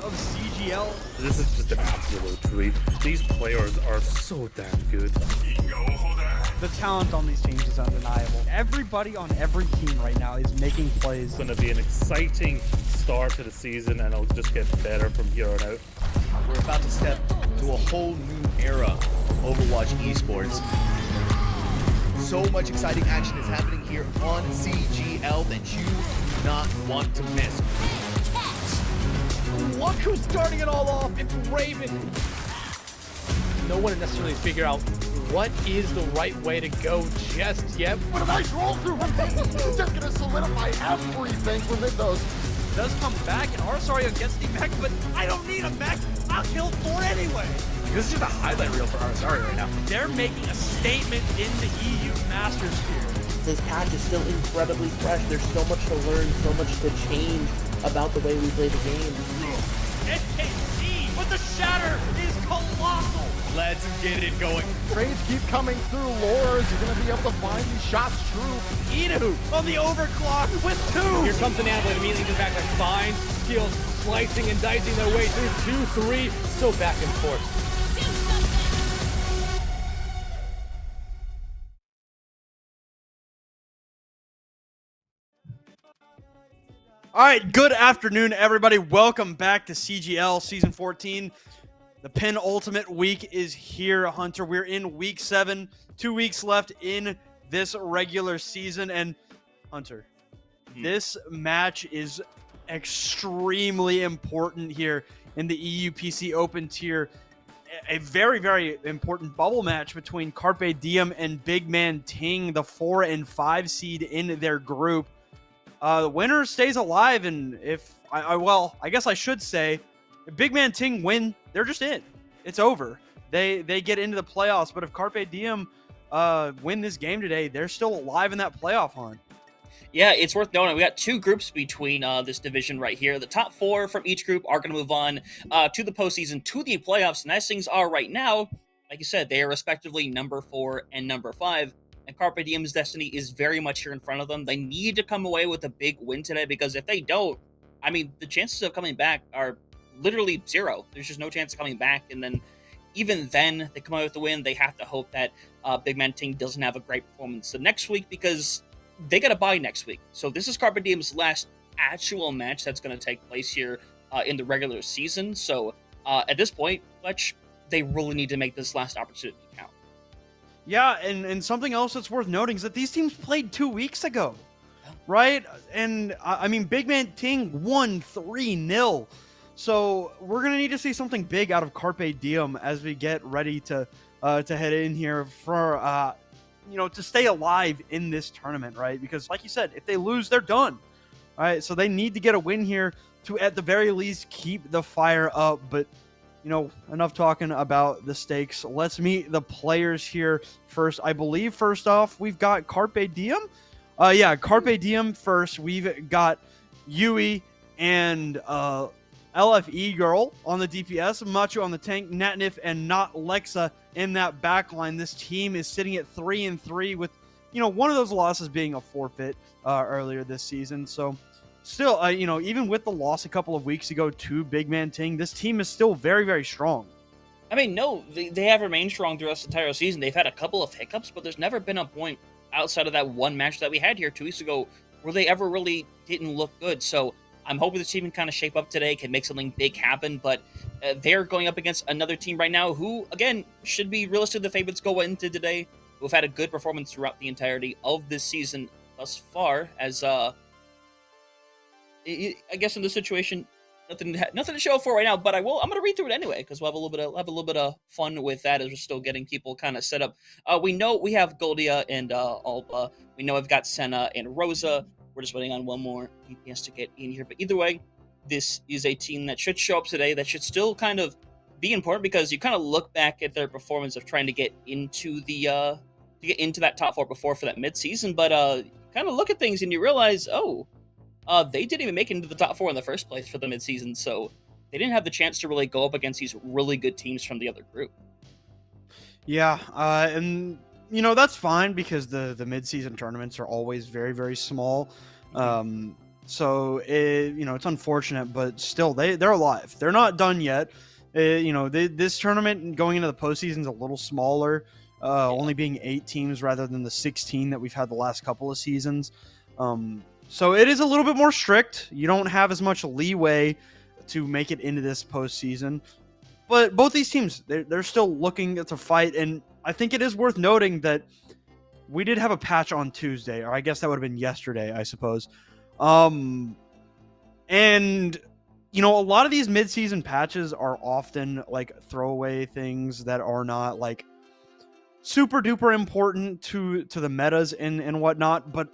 of CGL. This is just an absolute treat. These players are so damn good. The talent on these teams is undeniable. Everybody on every team right now is making plays. It's going to be an exciting start to the season, and it'll just get better from here on out. We're about to step to a whole new era of Overwatch esports. So much exciting action is happening here on CGL that you do not want to miss. Look who's starting it all off. It's Raven. No one necessarily figure out what is the right way to go just yet. What a nice roll through from Ting. It's just going to solidify everything within those. Does come back, and Arsario gets the mech, but I don't need a mech. I'll kill 4 anyway. This is just a highlight reel for Arsario right now. They're making a statement in the EU Masters here. This patch is still incredibly fresh. There's so much to learn, so much to change about the way we play the game. SKT, but the shatter is colossal. Let's get it going. Trades keep coming through. Lores, you're going to be able to find these shots true. Idu on the overclock with 2. Here comes the Nablet, immediately goes back to fine skills, slicing and dicing their way through 2, 3, so back and forth. All right, good afternoon, everybody. Welcome back to CGL Season 14. The penultimate week is here, Hunter. We're in Week 7. 2 weeks left in this regular season. And, Hunter, this match is extremely important here in the EU PC Open tier. A very, very important bubble match between Carpe Diem and Big Man Ting, the 4 and 5 seed in their group. The winner stays alive, and if I guess I should say, if Big Man Ting win, they're just in. It's over. They get into the playoffs. But if Carpe Diem win this game today, they're still alive in that playoff hunt. Yeah, it's worth noting. We got 2 groups between this division right here. The top 4 from each group are going to move on to the postseason, to the playoffs. And as things are right now, like you said, they are respectively number 4 and number 5. And Carpe Diem's destiny is very much here in front of them. They need to come away with a big win today, because if they don't, I mean, the chances of coming back are literally 0. There's just no chance of coming back. And then even then, they come out with the win. They have to hope that Big Man Ting doesn't have a great performance the next week, because they got to bye next week. So this is Carpe Diem's last actual match that's going to take place here in the regular season. So at this point, Fletch, they really need to make this last opportunity count. Yeah, and something else that's worth noting is that these teams played 2 weeks ago, right? And, I mean, Big Man Ting won 3-0. So we're going to need to see something big out of Carpe Diem as we get ready to head in here for, to stay alive in this tournament, right? Because, like you said, if they lose, they're done, right? So they need to get a win here to, at the very least, keep the fire up. But, enough talking about the stakes. Let's meet the players here first. I believe, first off, we've got Carpe Diem. Carpe Diem first. We've got Yui and LFE Girl on the DPS, Macho on the tank, Natnif and Not Lexa in that backline. This team is sitting at 3-3 with, one of those losses being a forfeit earlier this season. So still, even with the loss a couple of weeks ago to Big Man Ting, this team is still very, very strong. I mean, no, they have remained strong throughout the entire season. They've had a couple of hiccups, but there's never been a point outside of that one match that we had here 2 weeks ago where they ever really didn't look good. So I'm hoping this team can kind of shape up today, can make something big happen, but they're going up against another team right now who, again, should be realistic the favorites go into today, who've had a good performance throughout the entirety of this season thus far, as I guess in this situation, nothing to show for right now, but I'm going to read through it anyway, because we'll have a little bit of fun with that as we're still getting people kind of set up. We know we have Goldia and Alba. We know I've got Senna and Rosa. We're just waiting on one more DPS to get in here. But either way, this is a team that should show up today, that should still kind of be important, because you kind of look back at their performance of trying to get into that top 4 before for that midseason, but kind of look at things and you realize, they didn't even make it into the top 4 in the first place for the midseason, so they didn't have the chance to really go up against these really good teams from the other group. Yeah, and that's fine, because the midseason tournaments are always very, very small. So it's unfortunate, but still they're alive. They're not done yet. This tournament going into the postseason is a little smaller, only being 8 teams rather than the 16 that we've had the last couple of seasons. So it is a little bit more strict. You don't have as much leeway to make it into this postseason. But both these teams, they're still looking to fight, and I think it is worth noting that we did have a patch on Tuesday, or I guess that would have been yesterday, I suppose. And a lot of these mid-season patches are often like throwaway things that are not like super duper important to the metas and whatnot, but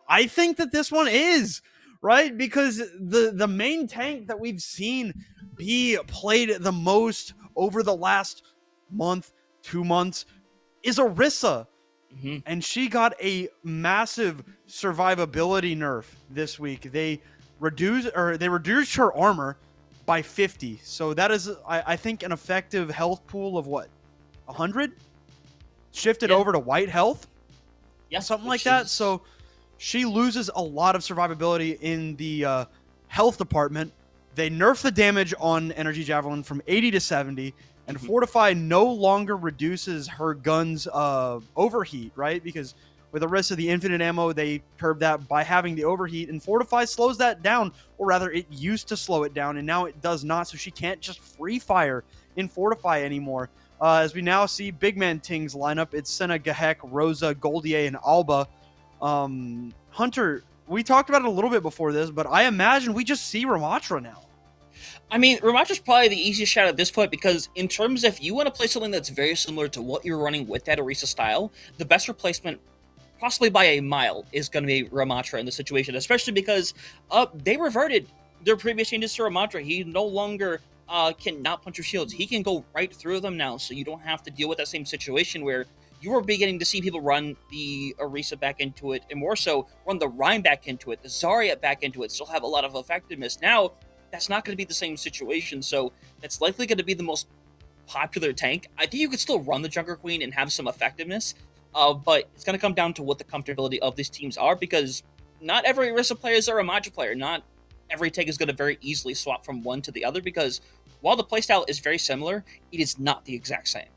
I think that this one is, right? Because the main tank that we've seen be played the most over the last month, 2 months is Orisa. Mm-hmm. And she got a massive survivability nerf this week. They reduced her armor by 50. So that is, I think, an effective health pool of what, 100? Shifted over to white health? Yeah, Something like that. So she loses a lot of survivability in the health department. They nerf the damage on Energy Javelin from 80 to 70. And Fortify no longer reduces her gun's overheat, right? Because with Orisa, the infinite ammo, they curb that by having the overheat. And Fortify slows that down, or rather, it used to slow it down, and now it does not. So she can't just free fire in Fortify anymore. As we now see Big Man Ting's lineup, it's Senna, Gahek, Rosa, Goldier, and Alba. Hunter, we talked about it a little bit before this, but I imagine we just see Ramatra now. I mean, Ramatra's probably the easiest shot at this point because in terms of if you want to play something that's very similar to what you're running with that Orisa style, the best replacement, possibly by a mile, is going to be Ramatra in this situation, especially because they reverted their previous changes to Ramatra. He no longer can not punch your shields. He can go right through them now, so you don't have to deal with that same situation where you are beginning to see people run the Orisa back into it, and more so, run the Rein back into it, the Zarya back into it, still have a lot of effectiveness. Now, that's not going to be the same situation, so that's likely going to be the most popular tank. I think you could still run the Junker Queen and have some effectiveness, but it's going to come down to what the comfortability of these teams are, because not every Orisa player is a Ramatra player. Not every tank is going to very easily swap from one to the other, because while the playstyle is very similar, it is not the exact same.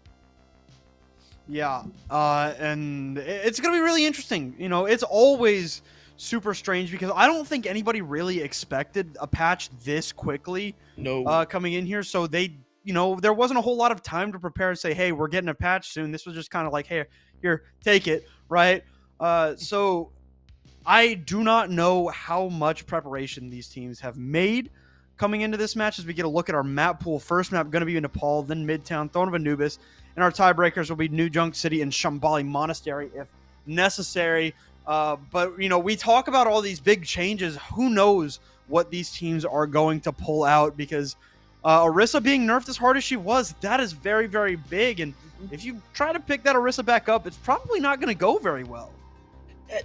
Yeah, and it's going to be really interesting. It's always super strange because I don't think anybody really expected a patch this quickly coming in here. So they, there wasn't a whole lot of time to prepare and say, hey, we're getting a patch soon. This was just kind of like, hey, here, take it, right? So I do not know how much preparation these teams have made coming into this match as we get a look at our map pool. First map going to be Nepal, then Midtown, Throne of Anubis, and our tiebreakers will be New Junk City and Shambhala Monastery if necessary. But, we talk about all these big changes. Who knows what these teams are going to pull out, because Orisa being nerfed as hard as she was, that is very, very big. And if you try to pick that Orisa back up, it's probably not going to go very well.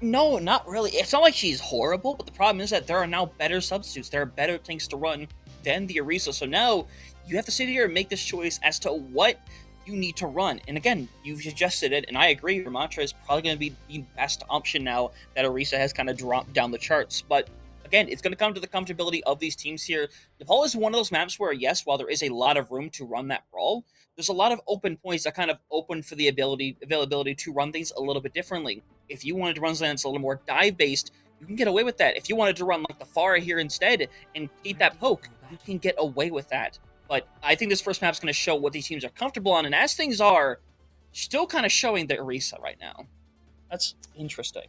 No, not really. It's not like she's horrible, but the problem is that there are now better substitutes. There are better things to run than the Orisa. So now you have to sit here and make this choice as to what you need to run. And again, you've suggested it, and I agree, Ramatra is probably going to be the best option now that Orisa has kind of dropped down the charts. But again, it's going to come to the comfortability of these teams here. Nepal is one of those maps where, yes, while there is a lot of room to run that brawl, there's a lot of open points that kind of open for the availability to run things a little bit differently. If you wanted to run something that's a little more dive-based, you can get away with that. If you wanted to run like the Pharah here instead and keep that poke, you can get away with that. But I think this first map's going to show what these teams are comfortable on, and as things are, still kind of showing the Orisa right now. That's interesting.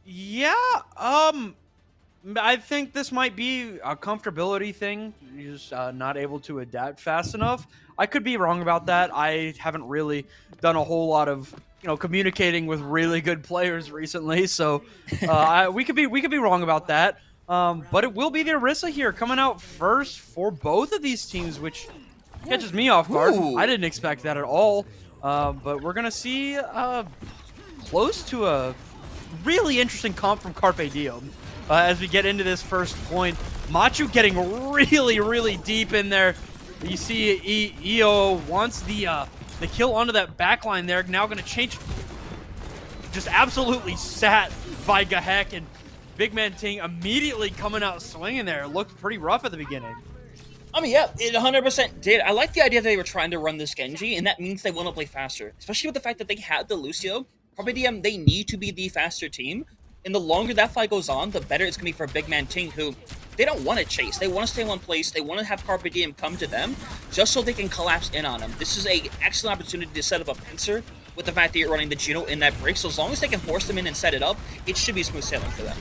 Yeah, I think this might be a comfortability thing. You're just not able to adapt fast enough. I could be wrong about that. I haven't really done a whole lot of communicating with really good players recently, so we could be wrong about that. But it will be the Orisa here coming out first for both of these teams, which catches me off guard. Ooh. I didn't expect that at all. But we're gonna see close to a really interesting comp from Carpe Diem. As we get into this first point, Machu getting really, really deep in there. You see EO wants the kill onto that backline there. Now going to change. Just absolutely sat by Gahek, and Big Man Ting immediately coming out swinging there. It looked pretty rough at the beginning. I mean, yeah, it 100% did. I like the idea that they were trying to run this Genji, and that means they want to play faster. Especially with the fact that they had the Lucio. Carpe Diem, they need to be the faster team. And the longer that fight goes on, the better it's going to be for Big Man Ting, who they don't want to chase. They want to stay in one place. They want to have Carpe Diem come to them just so they can collapse in on them. This is an excellent opportunity to set up a pincer with the fact that you're running the Juno in that break. So as long as they can force them in and set it up, it should be smooth sailing for them.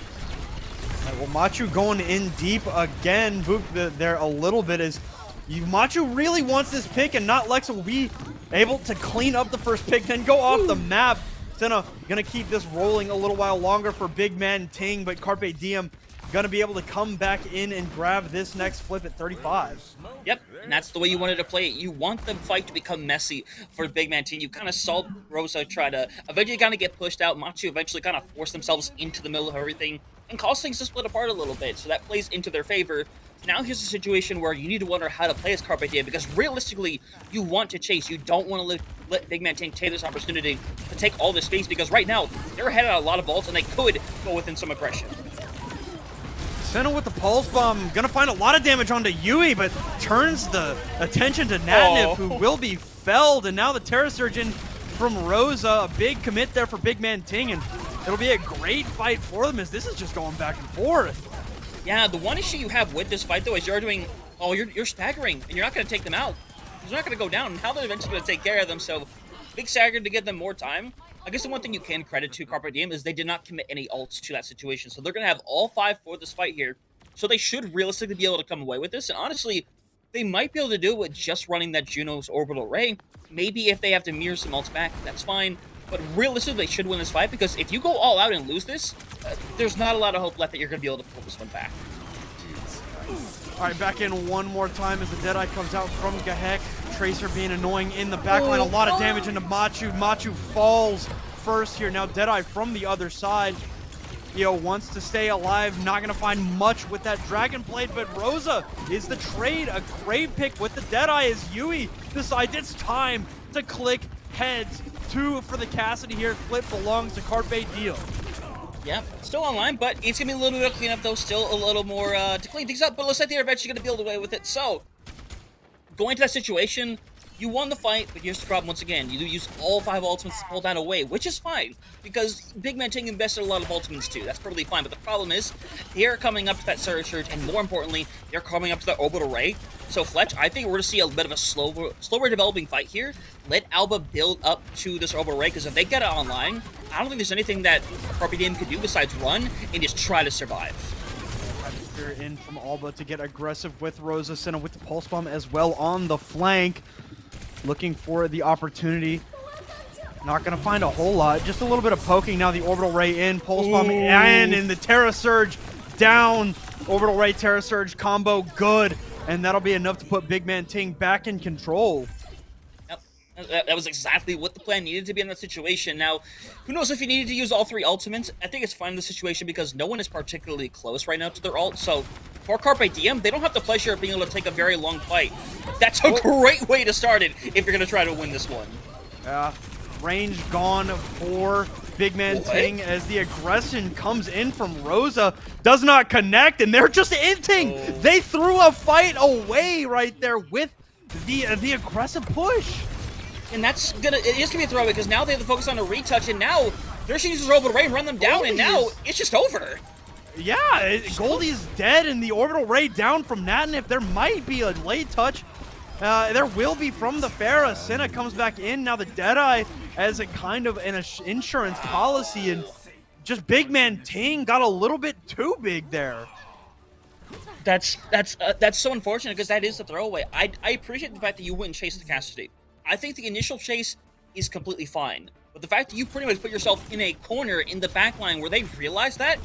All right, well, Machu going in deep again. Book there a little bit is Machu really wants this pick, and not Lex will be able to clean up the first pick, then go off the map. Senna gonna keep this rolling a little while longer for Big Man Ting, but Carpe Diem gonna be able to come back in and grab this next flip at 35. Yep, and that's the way you wanted to play it. You want the fight to become messy for Big Man Team. You kind of saw Rosa try to eventually kind of get pushed out. Machu eventually kind of forced themselves into the middle of everything and caused things to split apart a little bit. So that plays into their favor. Now here's a situation where you need to wonder how to play as Carpe Diem, because realistically, you want to chase. You don't want to let Big Man Ting take this opportunity to take all this space, because right now, they're ahead on a lot of balls, and they could go within some aggression. Senna with the Pulse Bomb, gonna find a lot of damage onto Yui, but turns the attention to Natnif, who will be felled, and now the Terra Surgeon from Rosa, a big commit there for Big Man Ting, and it'll be a great fight for them as this is just going back and forth. Yeah, the one issue you have with this fight, though, is you're staggering, and you're not going to take them out. They're not going to go down, and now they're eventually going to take care of them, so big stagger to give them more time. I guess the one thing you can credit to Carpe Diem is they did not commit any ults to that situation, so they're going to have all 5 for this fight here, so they should realistically be able to come away with this, and honestly, they might be able to do it with just running that Juno's orbital ray. Maybe if they have to mirror some ults back, that's fine. But realistically, they should win this fight, because if you go all out and lose this, there's not a lot of hope left that you're going to be able to pull this one back. All right, back in one more time as the Deadeye comes out from Gahek. Tracer being annoying in the backline. A lot of damage into Machu. Machu falls first here. Now Deadeye from the other side. Wants to stay alive. Not going to find much with that Dragon Blade, but Rosa is the trade. A great pick with the Deadeye as Yui decides it's time to click heads. 2 for the Cassidy here. Flip belongs to Carpe Diem. Yeah, still online, but it's going to be a little bit of cleanup, though. Still a little more to clean things up, but it looks like they're eventually going to be able to away with it. So, going to that situation, you won the fight, but here's the problem once again. You use all 5 ultimates to pull down away, which is fine, because Big Man Ting invested a lot of ultimates too. That's perfectly fine, but the problem is, they're coming up to that Surge, and more importantly, they're coming up to that Orbital Ray. So Fletch, I think we're going to see a bit of a slower developing fight here. Let Alba build up to this Orbital Ray, because if they get it online, I don't think there's anything that Carpe Diem could do besides run and just try to survive. Atmosphere in from Alba to get aggressive with Rosa. Senna with the Pulse Bomb as well on the flank. Looking for the opportunity. Not going to find a whole lot. Just a little bit of poking. Now the Orbital Ray in. Pulse Bomb in the Terra Surge down. Orbital Ray, Terra Surge combo good. And that'll be enough to put Big Man Ting back in control. Yep. That was exactly what the plan needed to be in that situation. Now, who knows if you needed to use all 3 ultimates. I think it's fine in the situation because no one is particularly close right now to their ult. So for Carpe Diem, they don't have the pleasure of being able to take a very long fight. That's a great way to start it if you're going to try to win this one. Range gone for Big Man Ting as the aggression comes in from Rosa. Does not connect, and they're just inting. They threw a fight away right there with the aggressive push. And it is gonna be a throwaway because now they have to focus on a retouch, and now they're just using Orbital Ray and run them down, and now it's just over. Yeah, Goldie's dead, and the Orbital Ray down from Natnif. There might be a late touch. There will be from the Pharah. Senna comes back in. Now the Deadeye as a kind of an insurance policy, and just Big Man Ting got a little bit too big there. That's so unfortunate because that is a throwaway. I appreciate the fact that you wouldn't chase the Cassidy. I think the initial chase is completely fine. But the fact that you pretty much put yourself in a corner in the backline where they realize that,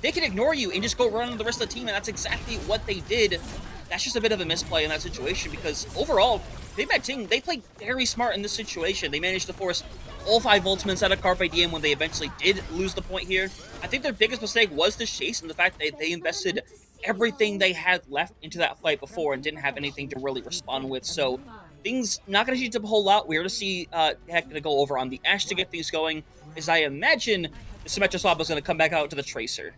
they can ignore you and just go run on the rest of the team, and that's exactly what they did. That's just a bit of a misplay in that situation because overall, Big Bad Ting, they played very smart in this situation. They managed to force all 5 ultimates out of Carpe Diem when they eventually did lose the point here. I think their biggest mistake was this chase and the fact that they invested everything they had left into that fight before and didn't have anything to really respond with. So things not going to change up a whole lot. We're going to see Heck going to go over on the Ashe to get things going, as I imagine the Symmetra Swap is going to come back out to the Tracer.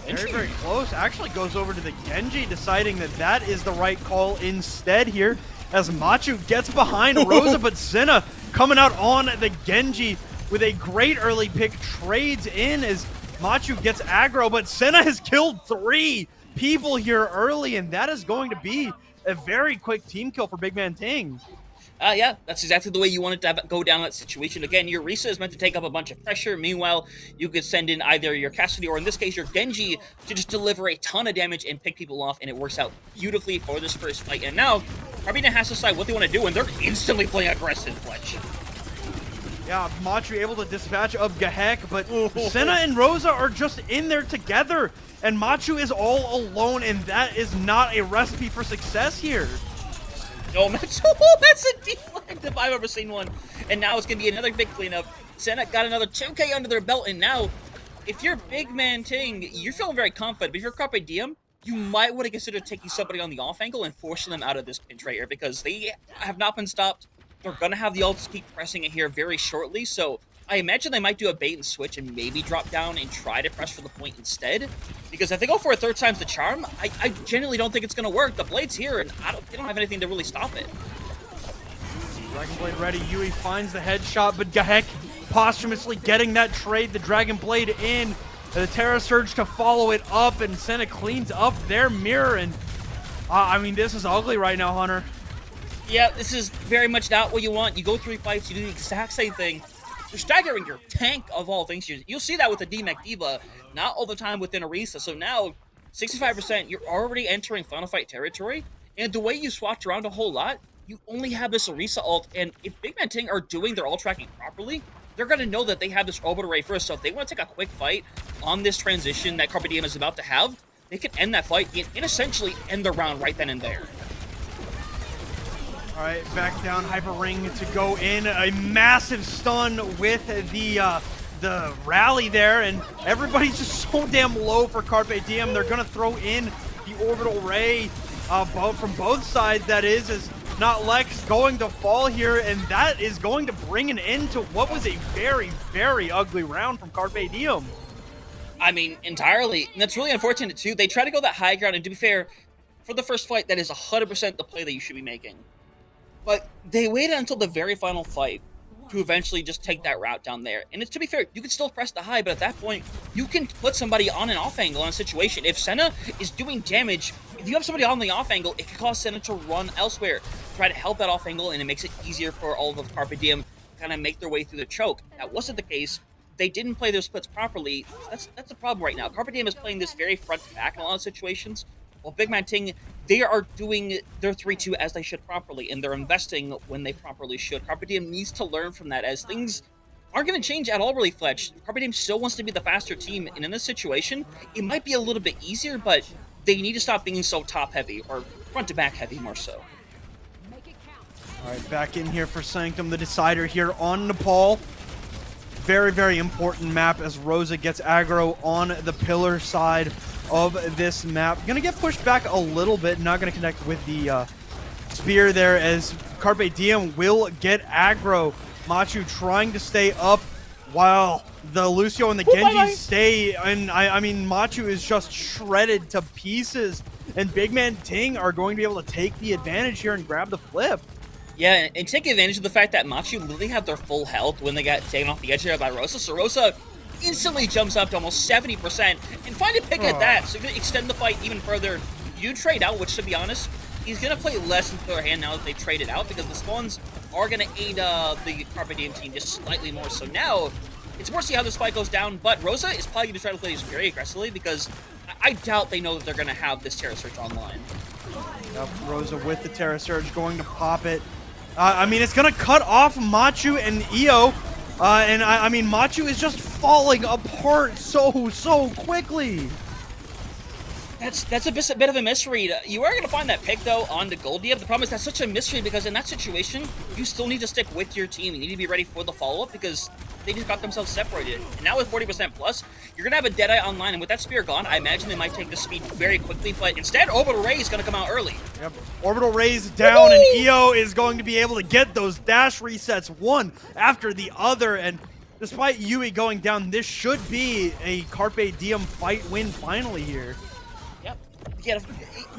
Very, very close. Actually goes over to the Genji, deciding that that is the right call instead here, as Machu gets behind Rosa, but Senna coming out on the Genji with a great early pick, trades in as Machu gets aggro, but Senna has killed 3 people here early, and that is going to be a very quick team kill for Big Man Ting. Yeah, that's exactly the way you want it to go down that situation. Again, your Risa is meant to take up a bunch of pressure. Meanwhile, you could send in either your Cassidy or, in this case, your Genji to just deliver a ton of damage and pick people off, and it works out beautifully for this first fight. And now, Carpe Diem has to decide what they want to do, and they're instantly playing aggressive, Fletch. Yeah, Machu able to dispatch of Gahek, but Senna and Rosa are just in there together, and Machu is all alone, and that is not a recipe for success here. No, that's a deflect if I've ever seen one. And now it's going to be another big cleanup. Senna got another 2K under their belt, and now, if you're Big Man Ting, you're feeling very confident. But if you're Carpe Diem, you might want to consider taking somebody on the off angle and forcing them out of this pinch right here, because they have not been stopped. They're going to have the ults keep pressing it here very shortly, so I imagine they might do a bait and switch and maybe drop down and try to press for the point instead. Because if they go for a 3rd time's the charm, I genuinely don't think it's going to work. The Blade's here, and they don't have anything to really stop it. Dragon Blade ready. Yui finds the headshot, but Gahek posthumously getting that trade. The Dragon Blade in. The Terra Surge to follow it up, and Senna cleans up their mirror. And I mean, this is ugly right now, Hunter. Yeah, this is very much not what you want. You go 3 fights, you do the exact same thing. You're staggering your tank of all things. You'll see that with the D-Mech Diva, not all the time within Orisa. So now, 65%, you're already entering Final Fight territory. And the way you swatch around a whole lot, you only have this Orisa ult. And if Big Man Ting are doing their ult tracking properly, they're going to know that they have this orbital ray first. So if they want to take a quick fight on this transition that Carpe Diem is about to have, they can end that fight and essentially end the round right then and there. All right, back down, Hyper Ring to go in. A massive stun with the rally there, and everybody's just so damn low for Carpe Diem. They're going to throw in the orbital ray from both sides, that is not Lex going to fall here, and that is going to bring an end to what was a very, very ugly round from Carpe Diem. I mean, entirely. And that's really unfortunate, too. They try to go that high ground, and to be fair, for the first fight, that is 100% the play that you should be making. But they waited until the very final fight to eventually just take that route down there. And to be fair, you can still press the high, but at that point, you can put somebody on an off angle in a situation. If Senna is doing damage, if you have somebody on the off angle, it can cause Senna to run elsewhere, try to help that off angle, and it makes it easier for all of the Carpe Diem to kind of make their way through the choke. That wasn't the case. They didn't play their splits properly. That's the problem right now. Carpe Diem is playing this very front to back in a lot of situations. Well, Big Man Ting, they are doing their 3-2 as they should properly, and they're investing when they properly should. Carpe Diem needs to learn from that, as things aren't going to change at all, really, Fletch. Carpe Diem still wants to be the faster team, and in this situation, it might be a little bit easier, but they need to stop being so top-heavy, or front-to-back heavy more so. All right, back in here for Sanctum, the decider here on Nepal. Very, very important map as Rosa gets aggro on the pillar side of this map. Gonna get pushed back a little bit, not gonna connect with the spear there, as Carpe Diem will get aggro. Machu trying to stay up while the Lucio and the Genji stay, and I mean, Machu is just shredded to pieces, and Big Man Ting are going to be able to take the advantage here and grab the flip. Yeah, and take advantage of the fact that Machu literally had their full health when they got taken off the edge there by Rosa. So Rosa instantly jumps up to almost 70%, and find a pick at that, so you're going to extend the fight even further. You trade out, which, to be honest, he's going to play less into their hand now that they've traded out, because the spawns are going to aid the Carpe Diem team just slightly more. So now, it's more to see how this fight goes down, but Rosa is probably going to try to play this very aggressively, because I doubt they know that they're going to have this Terra Surge online. Yep, Rosa with the Terra Surge going to pop it. I mean, it's going to cut off Machu and EO. And I mean, Machu is just falling apart so quickly. That's a bit of a misread. You are going to find that pick, though, on the Goldia. The problem is that's such a misread, because in that situation, you still need to stick with your team. You need to be ready for the follow-up, because they just got themselves separated. And now with 40% plus, you're going to have a Deadeye online, and with that spear gone, I imagine they might take the speed very quickly, but instead, Orbital Ray is going to come out early. Yep. Orbital Ray's down, and EO is going to be able to get those dash resets one after the other, and despite Yui going down, this should be a Carpe Diem fight win finally here. Yep. Yeah,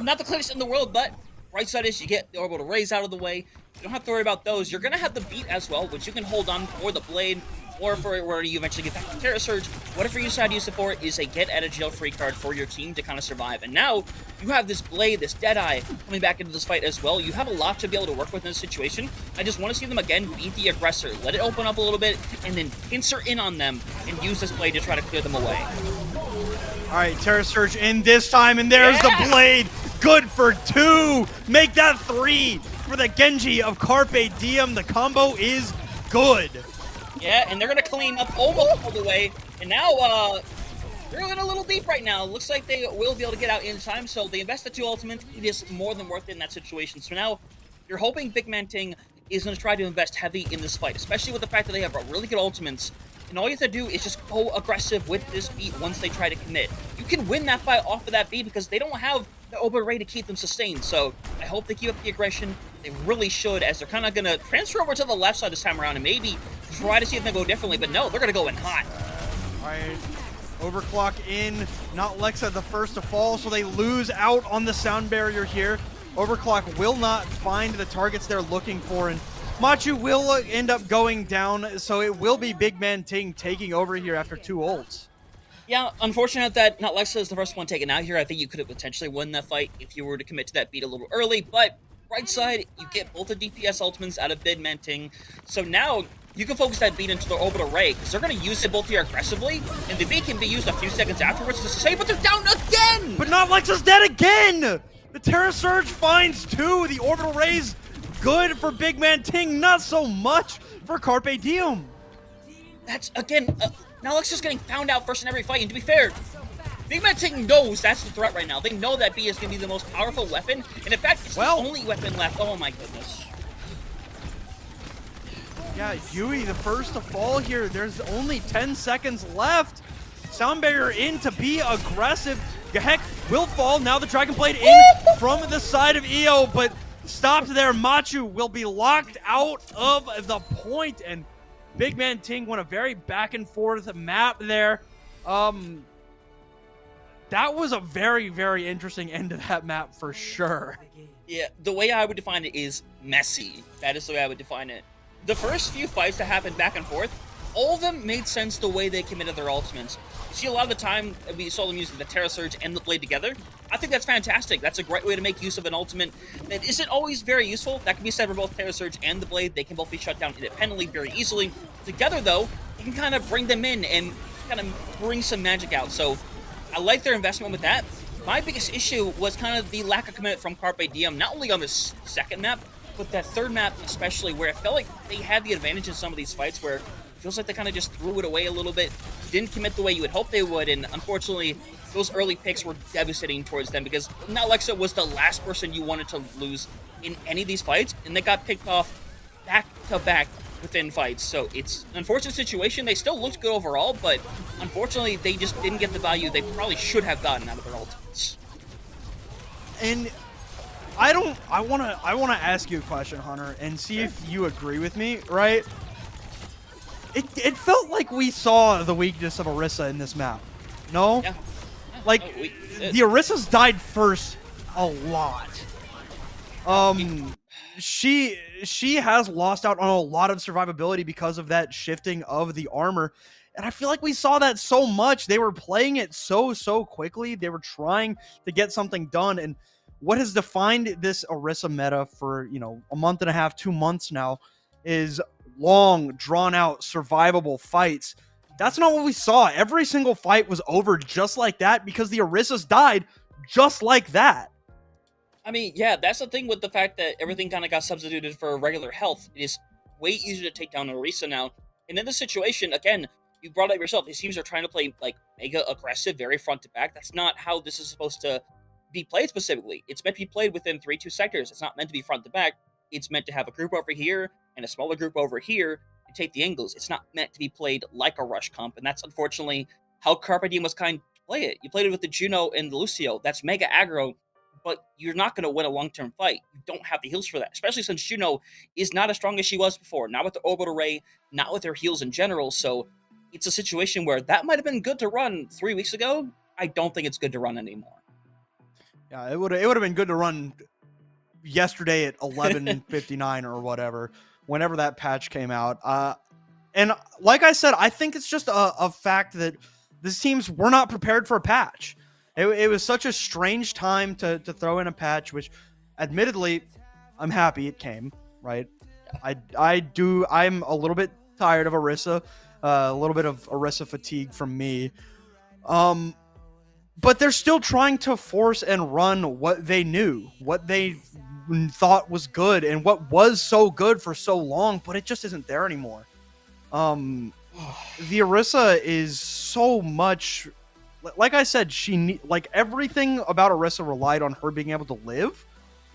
not the cleanest in the world, but right side is you get the orbital rays out of the way. You don't have to worry about those. You're going to have the beat as well, which you can hold on for the blade or for where you eventually get back to Terra Surge. Whatever you decide to use it for is a get out of jail free card for your team to kind of survive. And now you have this blade, this Deadeye coming back into this fight as well. You have a lot to be able to work with in this situation. I just want to see them again beat the aggressor, let it open up a little bit, and then pincer in on them and use this blade to try to clear them away. All right, Terra Surge in this time, and there's the blade. Good for 2. Make that 3 for the Genji of Carpe Diem. The combo is good. Yeah, and they're going to clean up almost all the way. And now, they're in a little deep right now. Looks like they will be able to get out in time, so they invest the 2 ultimates. It is more than worth it in that situation. So now, you're hoping Big Man Ting is going to try to invest heavy in this fight, especially with the fact that they have really good ultimates. And all you have to do is just go aggressive with this beat once they try to commit. You can win that fight off of that beat because they don't have the open ray to keep them sustained. So I hope they keep up the aggression. They really should, as they're kind of going to transfer over to the left side this time around and maybe try to see if they go differently. But no, they're going to go in hot. All right, overclock in. Not Lexa the first to fall, so they lose out on the sound barrier here. Overclock will not find the targets they're looking for, and Machu will end up going down, so it will be Big Man Ting taking over here after 2 ults. Yeah, unfortunate that not Lexa is the first one taken out here. I think you could have potentially won that fight if you were to commit to that beat a little early, but right side, you get both the DPS ultimates out of Big Man Ting, so now you can focus that beat into the orbital ray, because they're going to use it both here aggressively, and the beat can be used a few seconds afterwards to save, but they're down again! But not Lexa's dead again! The Terra Surge finds 2. The orbital rays good for Big Man Ting, not so much for Carpe Diem. That's, again, now Lexa's getting found out first in every fight, and to be fair, Big Man Ting knows that's the threat right now. They know that B is going to be the most powerful weapon, and in fact, it's the only weapon left. Oh my goodness. Yeah, Yui the first to fall here. There's only 10 seconds left. Sound barrier in to be aggressive. Heck will fall. Now the Dragon Blade in from the side of EO, but stopped there. Machu will be locked out of the point, and Big Man Ting won a very back and forth map there. That was a very, very interesting end to that map for sure. Yeah, the way I would define it is messy. That is the way I would define it. The first few fights that happened back and forth, all of them made sense the way they committed their ultimates. You see, a lot of the time, we saw them using the Terra Surge and the Blade together. I think that's fantastic. That's a great way to make use of an ultimate that isn't always very useful. That can be said for both Terra Surge and the Blade. They can both be shut down independently very easily. Together, though, you can kind of bring them in and kind of bring some magic out. So I like their investment with that. My biggest issue was kind of the lack of commitment from Carpe Diem, not only on this second map, but that third map especially, where it felt like they had the advantage in some of these fights where it feels like they kind of just threw it away a little bit, didn't commit the way you would hope they would, and unfortunately, those early picks were devastating towards them because Lexa was the last person you wanted to lose in any of these fights, and they got picked off back-to-back within fights. So it's an unfortunate situation. They still looked good overall, but unfortunately, they just didn't get the value they probably should have gotten out of their ultimates. And I wanna ask you a question, Hunter, and see if you agree with me, right? It felt like we saw the weakness of Orisa in this map. No? Yeah. Like, the Orisas died first a lot. She has lost out on a lot of survivability because of that shifting of the armor. And I feel like we saw that so much. They were playing it so quickly. They were trying to get something done. And what has defined this Orisa meta for, a month and a half, 2 months now is long, drawn-out, survivable fights. That's not what we saw. Every single fight was over just like that because the Orisas died just like that. I mean, yeah, that's the thing with the fact that everything kind of got substituted for regular health. It is way easier to take down Orisa now. And in this situation, again, you brought up yourself, these teams are trying to play, like, mega aggressive, very front to back. That's not how this is supposed to be played specifically. It's meant to be played within 3-2 sectors. It's not meant to be front to back. It's meant to have a group over here and a smaller group over here and take the angles. It's not meant to be played like a rush comp, and that's unfortunately how Carpe Diem was kind to play it. You played it with the Juno and the Lucio. That's mega aggro, but you're not going to win a long-term fight. You don't have the heals for that, especially since Juno is not as strong as she was before, not with the orbital ray, not with her heals in general. So it's a situation where that might have been good to run 3 weeks ago. I don't think it's good to run anymore. Yeah, it would have been good to run yesterday at 11:59 or whatever, whenever that patch came out. And like I said, I think it's just a fact that these teams were not prepared for a patch. It was such a strange time to throw in a patch, which admittedly, I'm happy it came, right? I'm a little bit tired of Orisa, a little bit of Orisa fatigue from me. But they're still trying to force and run what they knew, what they thought was good, and what was so good for so long, but it just isn't there anymore. The Orisa is so much, like I said, like everything about Orisa relied on her being able to live,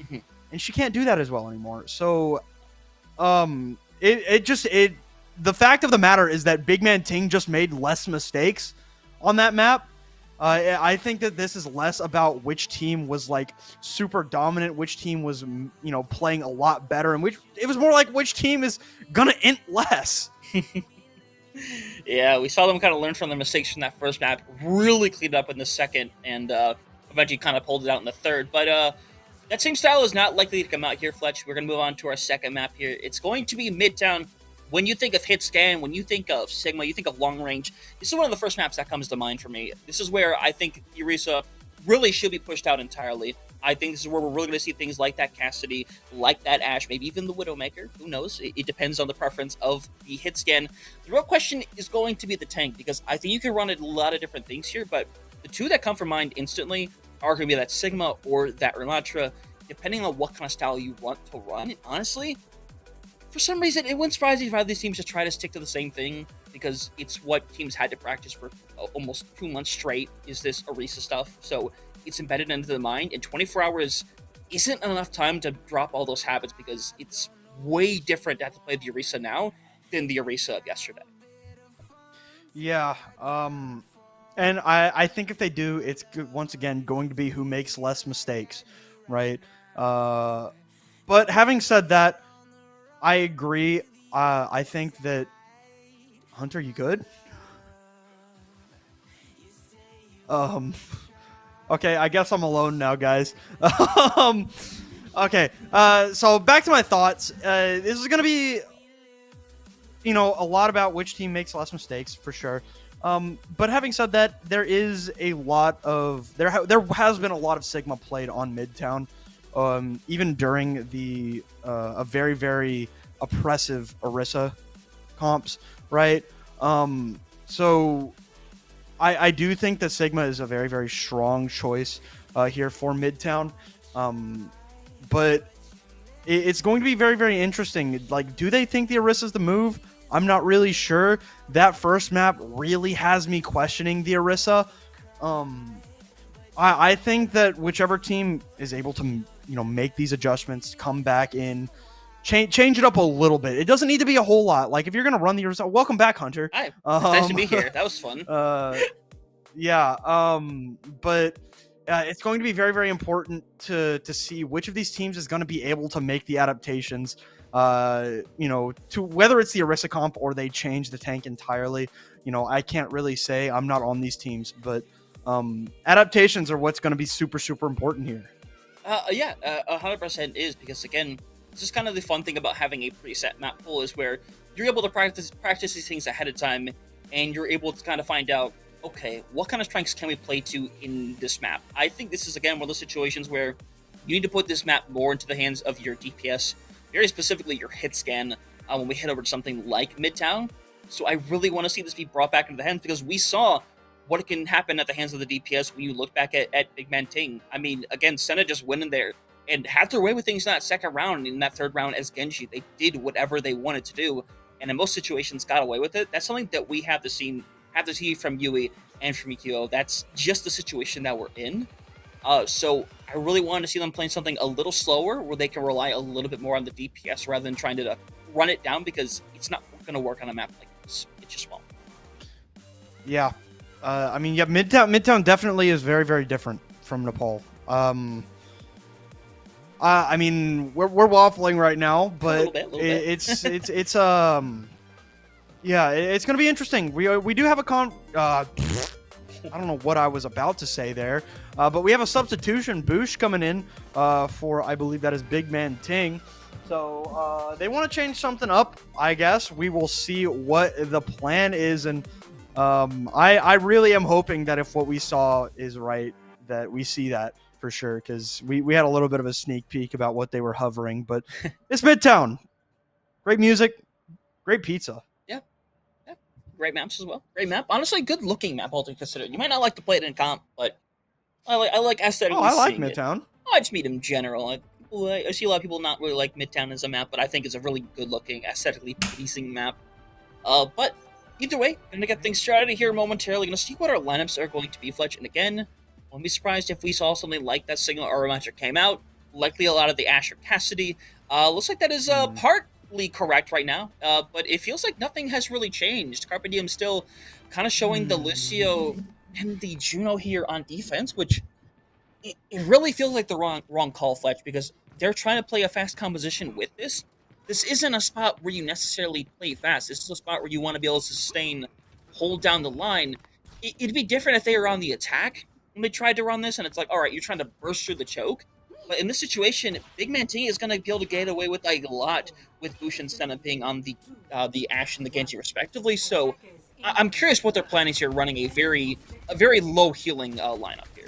and she can't do that as well anymore. So, the fact of the matter is that Big Man Ting just made less mistakes on that map. I think that this is less about which team was like super dominant, which team was, playing a lot better, and it was more like which team is gonna int less. Yeah, we saw them kind of learn from their mistakes from that first map, really cleaned up in the second, and eventually kind of pulled it out in the third. But that same style is not likely to come out here, Fletch. We're going to move on to our second map here. It's going to be Midtown. When you think of hit scan, when you think of Sigma, you think of long range. This is one of the first maps that comes to mind for me. This is where I think Orisa really should be pushed out entirely. I think this is where we're really going to see things like that Cassidy, like that Ashe, maybe even the Widowmaker. Who knows? It depends on the preference of the hit scan. The real question is going to be the tank, because I think you can run a lot of different things here, but the two that come from mind instantly are going to be that Sigma or that Renatra, depending on what kind of style you want to run. And honestly, for some reason, it wouldn't surprise me if either of these teams just try to stick to the same thing, because it's what teams had to practice for almost 2 months straight, is this Orisa stuff. So it's embedded into the mind, and 24 hours isn't enough time to drop all those habits, because it's way different to have to play the Orisa now than the Orisa of yesterday. Yeah, and I think if they do, it's once again going to be who makes less mistakes, right? But having said that, I agree. I think that Hunter, you good? Okay, I guess I'm alone now, guys. Okay, so back to my thoughts. This is gonna be, a lot about which team makes less mistakes for sure. But having said that, there has been a lot of Sigma played on Midtown, even during the a very, very oppressive Orisa comps, right? So I do think that Sigma is a very, very strong choice here for Midtown, but it's going to be very, very interesting. Like, do they think the Orisa is the move? I'm not really sure. That first map really has me questioning the Orisa. I think that whichever team is able to, make these adjustments, come back in, change it up a little bit. It doesn't need to be a whole lot. Like, if you're gonna run the Orisa, welcome back, Hunter. Hi, nice to be here. That was fun. Yeah. But it's going to be very, very important to see which of these teams is going to be able to make the adaptations. To whether it's the Orisa comp or they change the tank entirely. I can't really say. I'm not on these teams, but adaptations are what's going to be super, super important here. 100% is, because again, this is kind of the fun thing about having a preset map pool, is where you're able to practice these things ahead of time, and you're able to kind of find out, okay, what kind of strengths can we play to in this map? I think this is, again, one of those situations where you need to put this map more into the hands of your DPS, very specifically your hit scan, when we head over to something like Midtown. So I really want to see this be brought back into the hands, because we saw what can happen at the hands of the DPS when you look back at Big Man Ting. I mean, again, Senna just went in there and had their way with things in that second round, and in that third round as Genji. They did whatever they wanted to do, and in most situations got away with it. That's something that we have to see from Yui and from Mikio. That's just the situation that we're in. So I really wanted to see them playing something a little slower, where they can rely a little bit more on the DPS rather than trying to run it down, because it's not going to work on a map like this. It just won't. Yeah. Midtown definitely is very, very different from Nepal. I mean, we're waffling right now, but little bit. it's yeah, it's gonna be interesting. We do have a I don't know what I was about to say there, but we have a substitution, Boosh, coming in for, I believe that is Big Man Ting. So they want to change something up, I guess. We will see what the plan is, and I really am hoping that if what we saw is right, that we see that for sure, because we had a little bit of a sneak peek about what they were hovering, but it's Midtown. Great music, great pizza. Great maps as well. Great map. Honestly, good looking map, all things considered. You might not like to play it in comp, but I like aesthetically. Oh, I like seeing Midtown. It. I just mean in general. I see a lot of people not really like Midtown as a map, but I think it's a really good looking, aesthetically pleasing map. But either way, gonna get things started here momentarily. Gonna see what our lineups are going to be, Fletch. And again, wouldn't be surprised if we saw something like that signal or matchup came out. Likely a lot of the Asher Cassidy. Looks like that is partly correct right now, but it feels like nothing has really changed. Carpe Diem still kind of showing the Lucio and the Juno here on defense, which it really feels like the wrong call, Fletch, because they're trying to play a fast composition with this. This isn't a spot where you necessarily play fast. This is a spot where you want to be able to sustain, hold down the line. It'd be different if they were on the attack when they tried to run this, and it's like, all right, you're trying to burst through the choke. But in this situation, Big Man Ting is going to be able to get away with a lot with Bush and Senna being on the Ashe and the Genji respectively. So I'm curious what their plan is here, running a very low healing lineup here.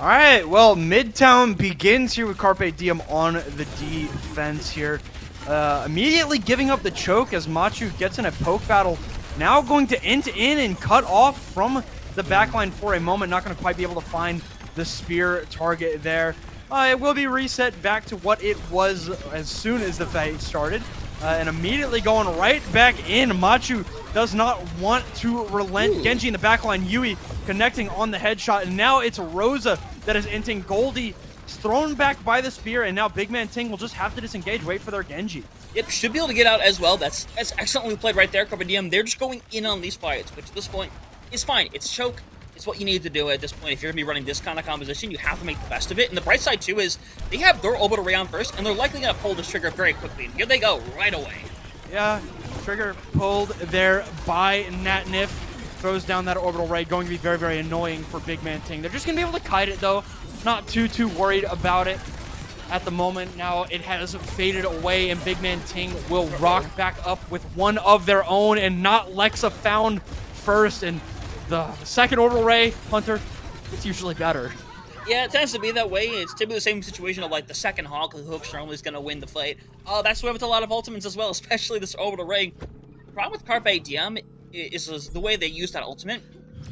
All right, well, Midtown begins here with Carpe Diem on the defense here. Immediately giving up the choke as Machu gets in a poke battle. Now going to in and cut off from the backline for a moment. Not going to quite be able to find the spear target there. It will be reset back to what it was as soon as the fight started. And immediately going right back in. Machu does not want to relent. Genji in the backline. Yui connecting on the headshot. And now it's Rosa that is inting. Goldie thrown back by the spear. And now Big Man Ting will just have to disengage. Wait for their Genji. Yep, should be able to get out as well. That's excellently played right there, Carpe Diem. They're just going in on these fights, which at this point is fine. It's choke. It's what you need to do at this point. If you're going to be running this kind of composition, you have to make the best of it. And the bright side, too, is they have their orbital ray on first, and they're likely going to pull this trigger very quickly. And here they go, right away. Yeah, trigger pulled there by Natnif. Throws down that orbital ray, going to be very, very annoying for Big Man Ting. They're just going to be able to kite it, though. Not too worried about it at the moment. Now it has faded away, and Big Man Ting will rock back up with one of their own, and not Lexa found first. And the second orbital ray, Hunter, it's usually better. Yeah, it tends to be that way. It's typically the same situation of like the second Hawk, who Hook's normally is going to win the fight. That's why with a lot of ultimates as well, especially this orbital ray. The problem with Carpe Diem is the way they use that ultimate.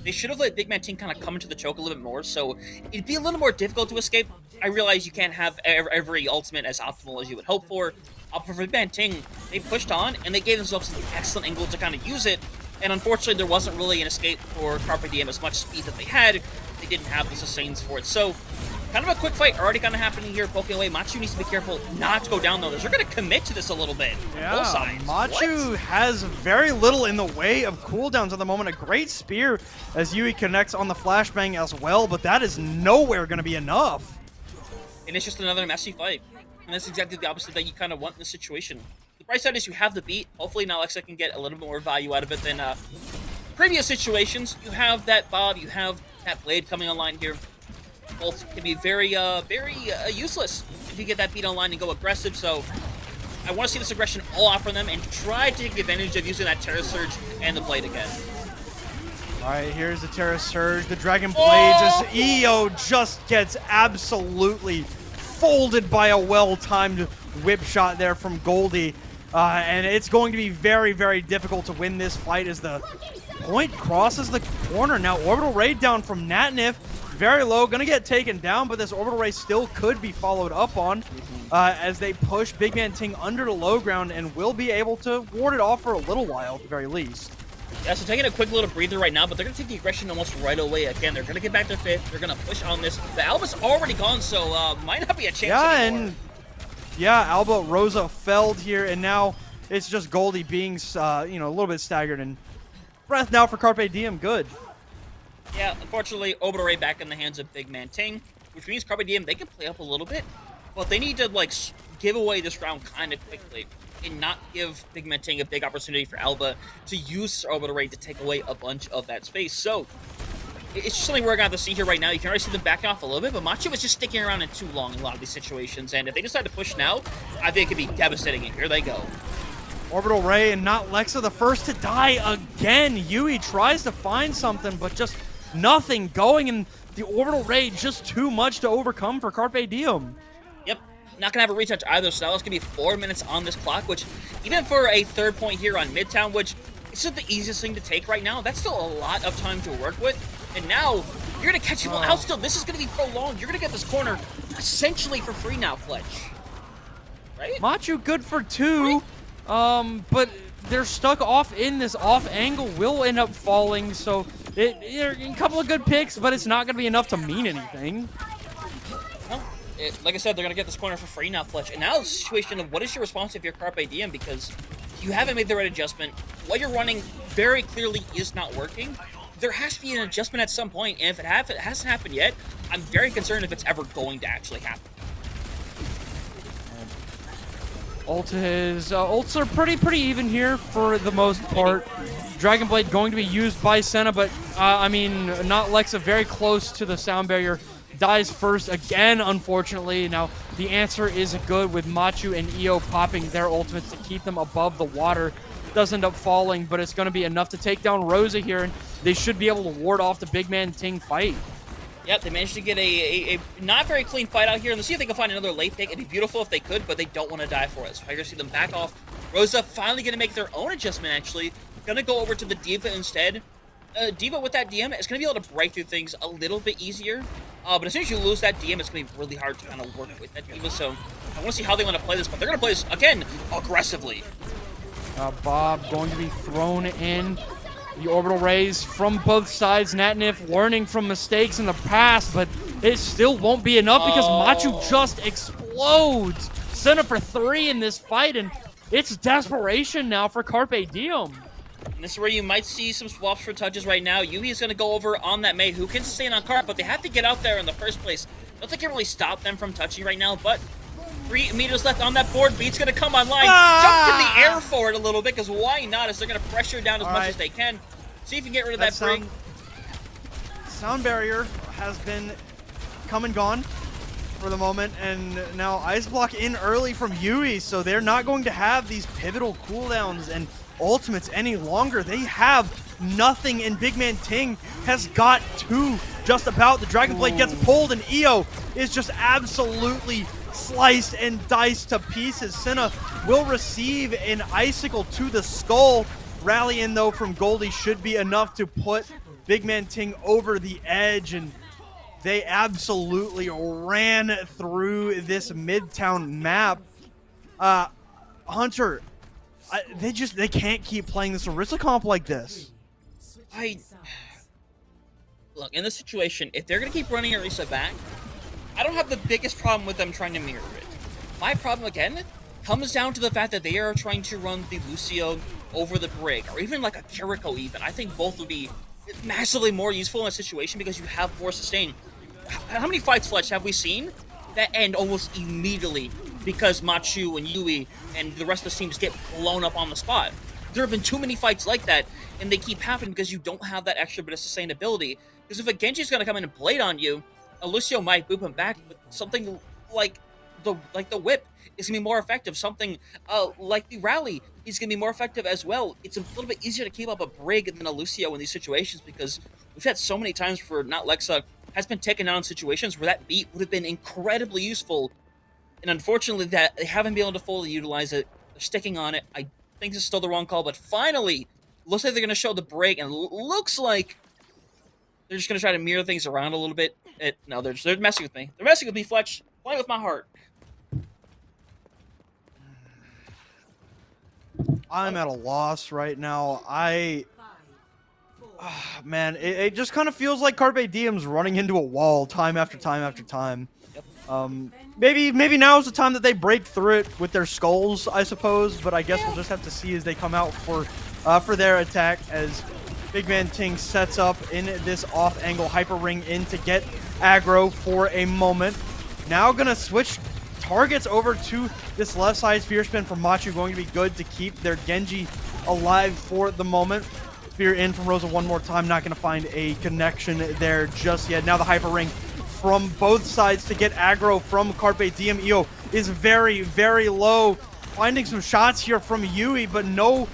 They should have let Big Man Ting kind of come into the choke a little bit more, so it'd be a little more difficult to escape. I realize you can't have every ultimate as optimal as you would hope for. For Big Man Ting, they pushed on, and they gave themselves an excellent angle to kind of use it. And unfortunately, there wasn't really an escape for Carpe Diem as much speed that they had. They didn't have the sustains for it. So, kind of a quick fight already kind of happening here, poking away. Machu needs to be careful not to go down, though. They're going to commit to this a little bit. Yeah, both sides. Machu has very little in the way of cooldowns at the moment. A great spear as Yui connects on the flashbang as well, but that is nowhere going to be enough. And it's just another messy fight. And that's exactly the opposite that you kind of want in this situation. The bright side is you have the beat. Hopefully now Alexa can get a little bit more value out of it than previous situations. You have that Bob, you have that Blade coming online here. Both can be very useless if you get that beat online and go aggressive. So I want to see this aggression all out from them and try to take advantage of using that Terra Surge and the Blade again. All right, here's the Terra Surge, the Dragon Blades, as EO just gets absolutely folded by a well-timed whip shot there from Goldie. And it's going to be very, very difficult to win this fight as the point crosses the corner. Now, Orbital Ray down from Natnif. Very low, going to get taken down, but this Orbital Ray still could be followed up on as they push Big Man Ting under the low ground and will be able to ward it off for a little while at the very least. Yeah, so taking a quick little breather right now, but they're going to take the aggression almost right away. Again, they're going to get back to fifth. They're going to push on this. The Alba's already gone, so might not be a chance anymore. Alba Rosa felled here, and now it's just Goldie being, a little bit staggered. And breath now for Carpe Diem, good. Yeah, unfortunately, Orbital Ray back in the hands of Big Man Ting. which means Carpe Diem, they can play up a little bit, but they need to, like, give away this round kind of quickly and not give Big Man Ting a big opportunity for Alba to use her orbital raid to take away a bunch of that space. So it's just something we're going to have to see here right now. You can already see them backing off a little bit, but Machu is just sticking around in too long in a lot of these situations, and if they decide to push now, I think it could be devastating, and here they go. Orbital Ray and not Lexa the first to die again. Yui tries to find something, but just nothing going, and the Orbital Ray just too much to overcome for Carpe Diem. Yep, not going to have a retouch either, so that's going to be 4 minutes on this clock, which even for a third point here on Midtown, which isn't the easiest thing to take right now, that's still a lot of time to work with. And now, you're going to catch people out still. This is going to be prolonged. You're going to get this corner essentially for free now, Fletch. Right? Machu good for 2, but they're stuck off in this off angle, will end up falling, so a couple of good picks, but it's not going to be enough to mean anything. No, like I said, they're going to get this corner for free now, Fletch. And now the situation of what is your response if you're Carpe Diem, because you haven't made the right adjustment. What you're running very clearly is not working. There has to be an adjustment at some point, and if it hasn't happened yet, I'm very concerned if it's ever going to actually happen. Ults are pretty even here for the most part. Dragon Blade going to be used by Senna, but I mean, not Lexa, very close to the sound barrier. Dies first again, unfortunately. Now, the answer is good with Machu and Io popping their ultimates to keep them above the water. Does end up falling, but it's going to be enough to take down Rosa here, and they should be able to ward off the Big Man Ting fight. Yep, they managed to get a not very clean fight out here, and let's see if they can find another late pick. It'd be beautiful if they could, but they don't want to die for it. So you're going to see them back off. Rosa finally going to make their own adjustment, actually. Going to go over to the D.Va instead. D.Va with that DM is going to be able to break through things a little bit easier. But as soon as you lose that DM, it's going to be really hard to kind of work with that D.Va. So I want to see how they want to play this, but they're going to play this, again, aggressively. Bob going to be thrown in. The orbital rays from both sides. Natnif learning from mistakes in the past, but it still won't be enough because Machu just explodes. Senna for 3 in this fight, and it's desperation now for Carpe Diem. And this is where you might see some swaps for touches right now. Yui is going to go over on that mate who can sustain on Carp, but they have to get out there in the first place. I don't think it can really stop them from touching right now, but 3 meters left on that board. Beat's going to come online. Jump in the air for it a little bit, because why not? As they're going to pressure down as much as they can. See if you can get rid of that brig. Sound barrier has been come and gone for the moment, and now Ice Block in early from Yui, so they're not going to have these pivotal cooldowns and ultimates any longer. They have nothing, and Big Man Ting has got 2 just about. The Dragon Blade gets pulled, and Io is just absolutely sliced and diced to pieces. Senna will receive an icicle to the skull. Rally in, though, from Goldie should be enough to put Big Man Ting over the edge, and they absolutely ran through this Midtown map. Hunter, they can't keep playing this Orisa comp like this. Look, in this situation, if they're going to keep running Orisa back, I don't have the biggest problem with them trying to mirror it. My problem, again, comes down to the fact that they are trying to run the Lucio over the brig, or even like a Kiriko even. I think both would be massively more useful in a situation because you have more sustain. How many fights, Fletch, have we seen that end almost immediately because Machu and Yui and the rest of the team just get blown up on the spot? There have been too many fights like that, and they keep happening because you don't have that extra bit of sustainability. Because if a Genji's going to come in and blade on you, a Lucio might boop him back, but something like the whip is going to be more effective. Something like the rally is going to be more effective as well. It's a little bit easier to keep up a Brig than a Lucio in these situations because we've had so many times where not Lexa has been taken down in situations where that beat would have been incredibly useful. And unfortunately, that they haven't been able to fully utilize it. They're sticking on it. I think this is still the wrong call, but finally, looks like they're going to show the Brig, and looks like they're just going to try to mirror things around a little bit. No, they're messing with me. They're messing with me, Fletch. Playing with my heart. I'm at a loss right now. Man, it just kind of feels like Carpe Diem's running into a wall time after time after time. Yep. Maybe now is the time that they break through it with their skulls, I suppose. But I guess we'll just have to see as they come out for their attack. As Big Man Ting sets up in this off-angle hyper ring in to get aggro for a moment. Now gonna switch targets over to this left side. Spear spin from Machu going to be good to keep their Genji alive for the moment. Spear in from Rosa one more time. Not gonna find a connection there just yet. Now the hyper ring from both sides to get aggro from Carpe Diem. EO is very, very low. Finding some shots here from Yui, but no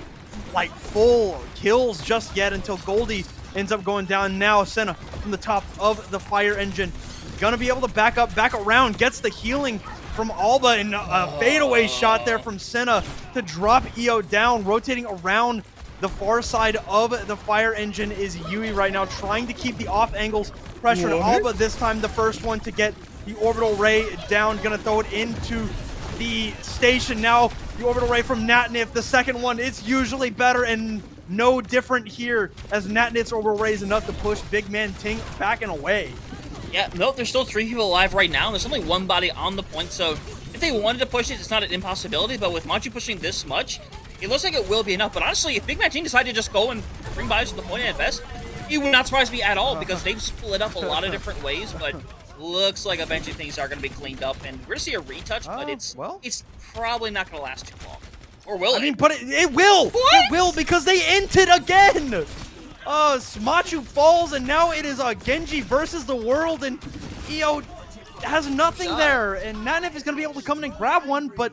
like full kills just yet until Goldie ends up going down. Now Senna from the top of the fire engine gonna be able to back up, back around, gets the healing from Alba, and a fadeaway shot there from Senna to drop EO down. Rotating around the far side of the fire engine is Yui right now, trying to keep the off angles pressured. Alba this time the first one to get the orbital ray down, gonna throw it into the station. Now the orbital ray from Natnif, the second one, it's usually better and no different here, as Natnif's orbital ray is enough to push Big Man Ting back and away. Yeah, nope, there's still 3 people alive right now, and there's only 1 body on the point, so if they wanted to push it, it's not an impossibility, but with Machu pushing this much, it looks like it will be enough. But honestly, if Big Man Ting decided to just go and bring bodies to the point at best, it would not surprise me at all, because they've split up a lot of different ways, but looks like eventually things are going to be cleaned up, and we're going to see a retouch, but it's probably not going to last too long. Or will it? I mean, but it will! What? It will, because they entered again! Smachu falls, and now it is Genji versus the world, and EO has nothing there, and Natnif is going to be able to come in and grab one, but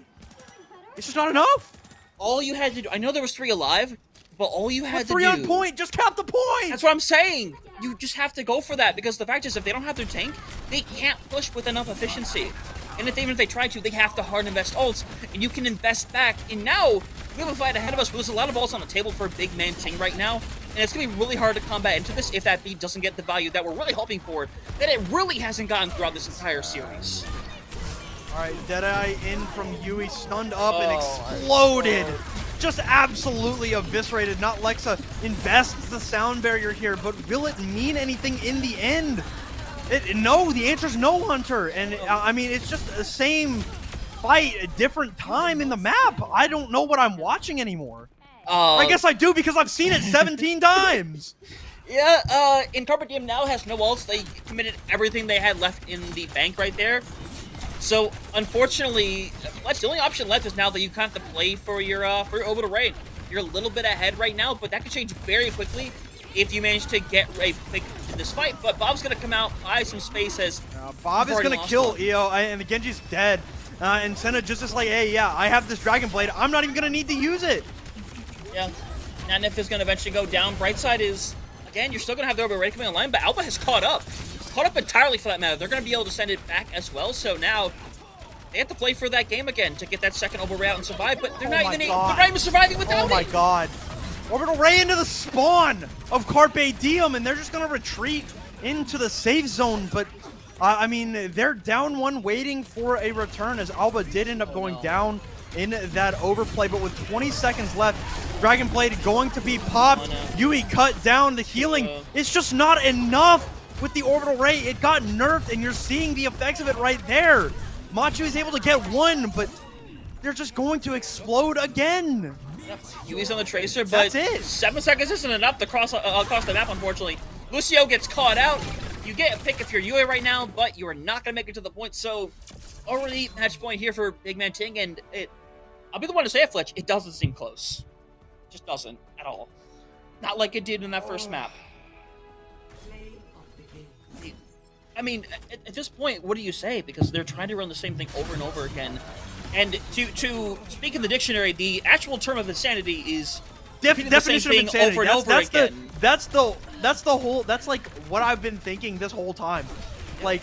it's just not enough. All you had to do, I know there was 3 alive, but all you had to do... 3 on point, just cap the point! That's what I'm saying! You just have to go for that, because the fact is, if they don't have their tank, they can't push with enough efficiency. And even if they try to, they have to hard invest ults, and you can invest back. And now, we have a fight ahead of us, but there's a lot of balls on the table for Big Man Ting right now, and it's going to be really hard to combat into this if that beat doesn't get the value that we're really hoping for, that it really hasn't gotten throughout this entire series. Alright, Deadeye in from Yui, stunned up and exploded. Just absolutely eviscerated. Not Lexa invests the sound barrier here, but will it mean anything in the end? No, the answer is no, Hunter. And I mean, it's just the same fight, a different time in the map. I don't know what I'm watching anymore. I guess I do, because I've seen it 17 times. Yeah, in Carpe Diem now has no ults. They committed everything they had left in the bank right there. So, unfortunately, the only option left is now that you have to play for your orbital ray. You're a little bit ahead right now, but that could change very quickly if you manage to get a pick in this fight. But Bob's going to come out, buy some space as... Bob is going to kill EO, and the Genji's dead. And Senna just is like, hey, yeah, I have this Dragon Blade. I'm not even going to need to use it. Yeah, Natnif is going to eventually go down. Bright side is, again, you're still going to have the orbital ray coming online, but Alba has caught up. Caught up entirely for that matter. They're going to be able to send it back as well, so now they have to play for that game again to get that second orbital ray out and survive, but they're not even surviving without it. Oh my god. Orbital ray into the spawn of Carpe Diem, and they're just going to retreat into the safe zone, but I mean, they're down 1 waiting for a return, as Alba did end up going down in that overplay, but with 20 seconds left, Dragon Blade going to be popped. Yui cut down. The healing is just not enough with the orbital ray. It got nerfed, and you're seeing the effects of it right there. Machu is able to get 1, but they're just going to explode again. Yui's on the tracer, but that's it. 7 seconds isn't enough to cross across the map, unfortunately. Lucio gets caught out. You get a pick if you're Yui right now, but you are not going to make it to the point. So, already match point here for Big Man Ting, and I'll be the one to say it, Fletch, it doesn't seem close. It just doesn't at all. Not like it did in that first map. I mean, at this point, what do you say? Because they're trying to run the same thing over and over again. And to speak in the dictionary, the actual term of insanity is definition of insanity. Over and over again. That's like what I've been thinking this whole time. Like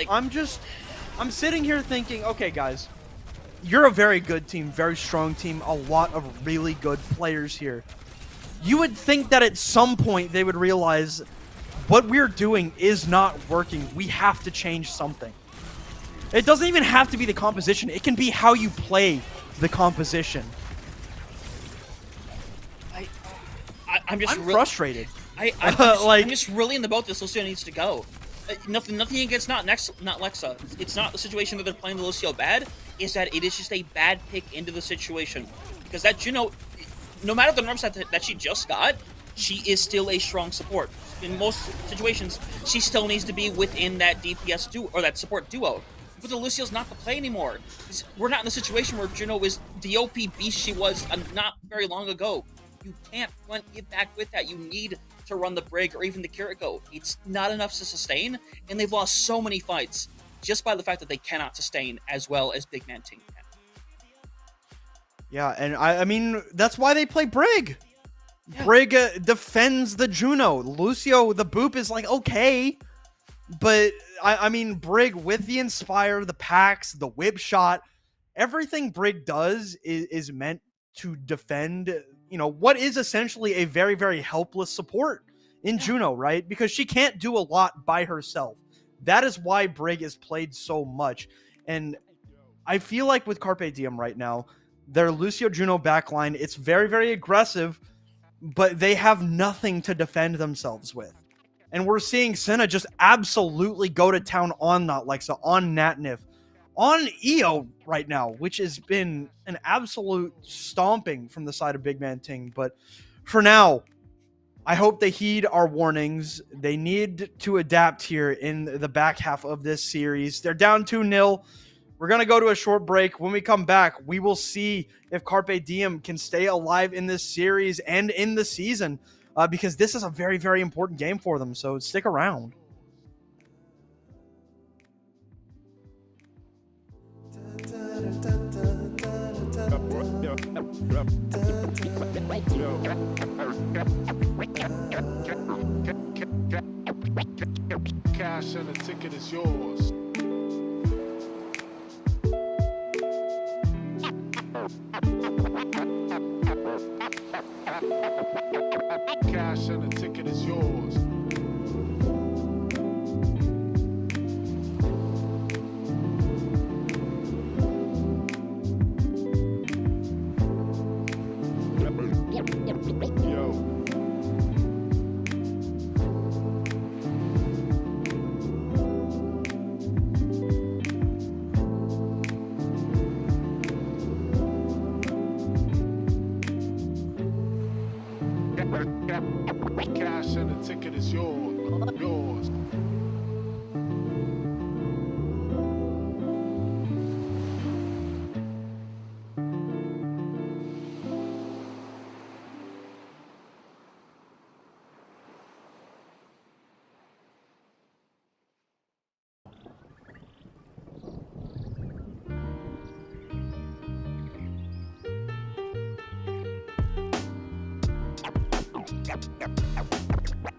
I'm sitting here thinking, okay, guys, you're a very good team, very strong team, a lot of really good players here. You would think that at some point they would realize what we're doing is not working. We have to change something. It doesn't even have to be the composition. It can be how you play the composition. I'm frustrated. I'm just really in the boat this Lucio needs to go. Nothing against not Lexa. It's not the situation that they're playing the Lucio bad. It's that it is just a bad pick into the situation. Because that Juno, no matter the norms that she just got, she is still a strong support. In most situations, she still needs to be within that DPS duo or that support duo. But the Lucio's not the play anymore. We're not in the situation where Juno is the OP beast she was not very long ago. You can't run it back with that. You need to run the Brig or even the Kiriko. It's not enough to sustain, and they've lost so many fights just by the fact that they cannot sustain as well as Big Man Ting can. Yeah, and I mean, that's why they play Brig. Yeah. Brig defends the Juno. Lucio, the boop is like, okay. But, I mean, Brig with the Inspire, the packs, the whip shot, everything Brig does is meant to defend, what is essentially a very, very helpless support in Juno, right? Because she can't do a lot by herself. That is why Brig is played so much. And I feel like with Carpe Diem right now, their Lucio Juno backline, it's very, very aggressive, but they have nothing to defend themselves with. And we're seeing Senna just absolutely go to town on Notlexa, on Natnif, on EO right now, which has been an absolute stomping from the side of Big Man Ting. But for now, I hope they heed our warnings. They need to adapt here in the back half of this series. They're down 2-0. We're going to go to a short break. When we come back, we will see if Carpe Diem can stay alive in this series and in the season, because this is a very, very important game for them. So stick around. Cash and the ticket is yours. Cash and the ticket is yours. Yo. Cash and the ticket is yours. Yours.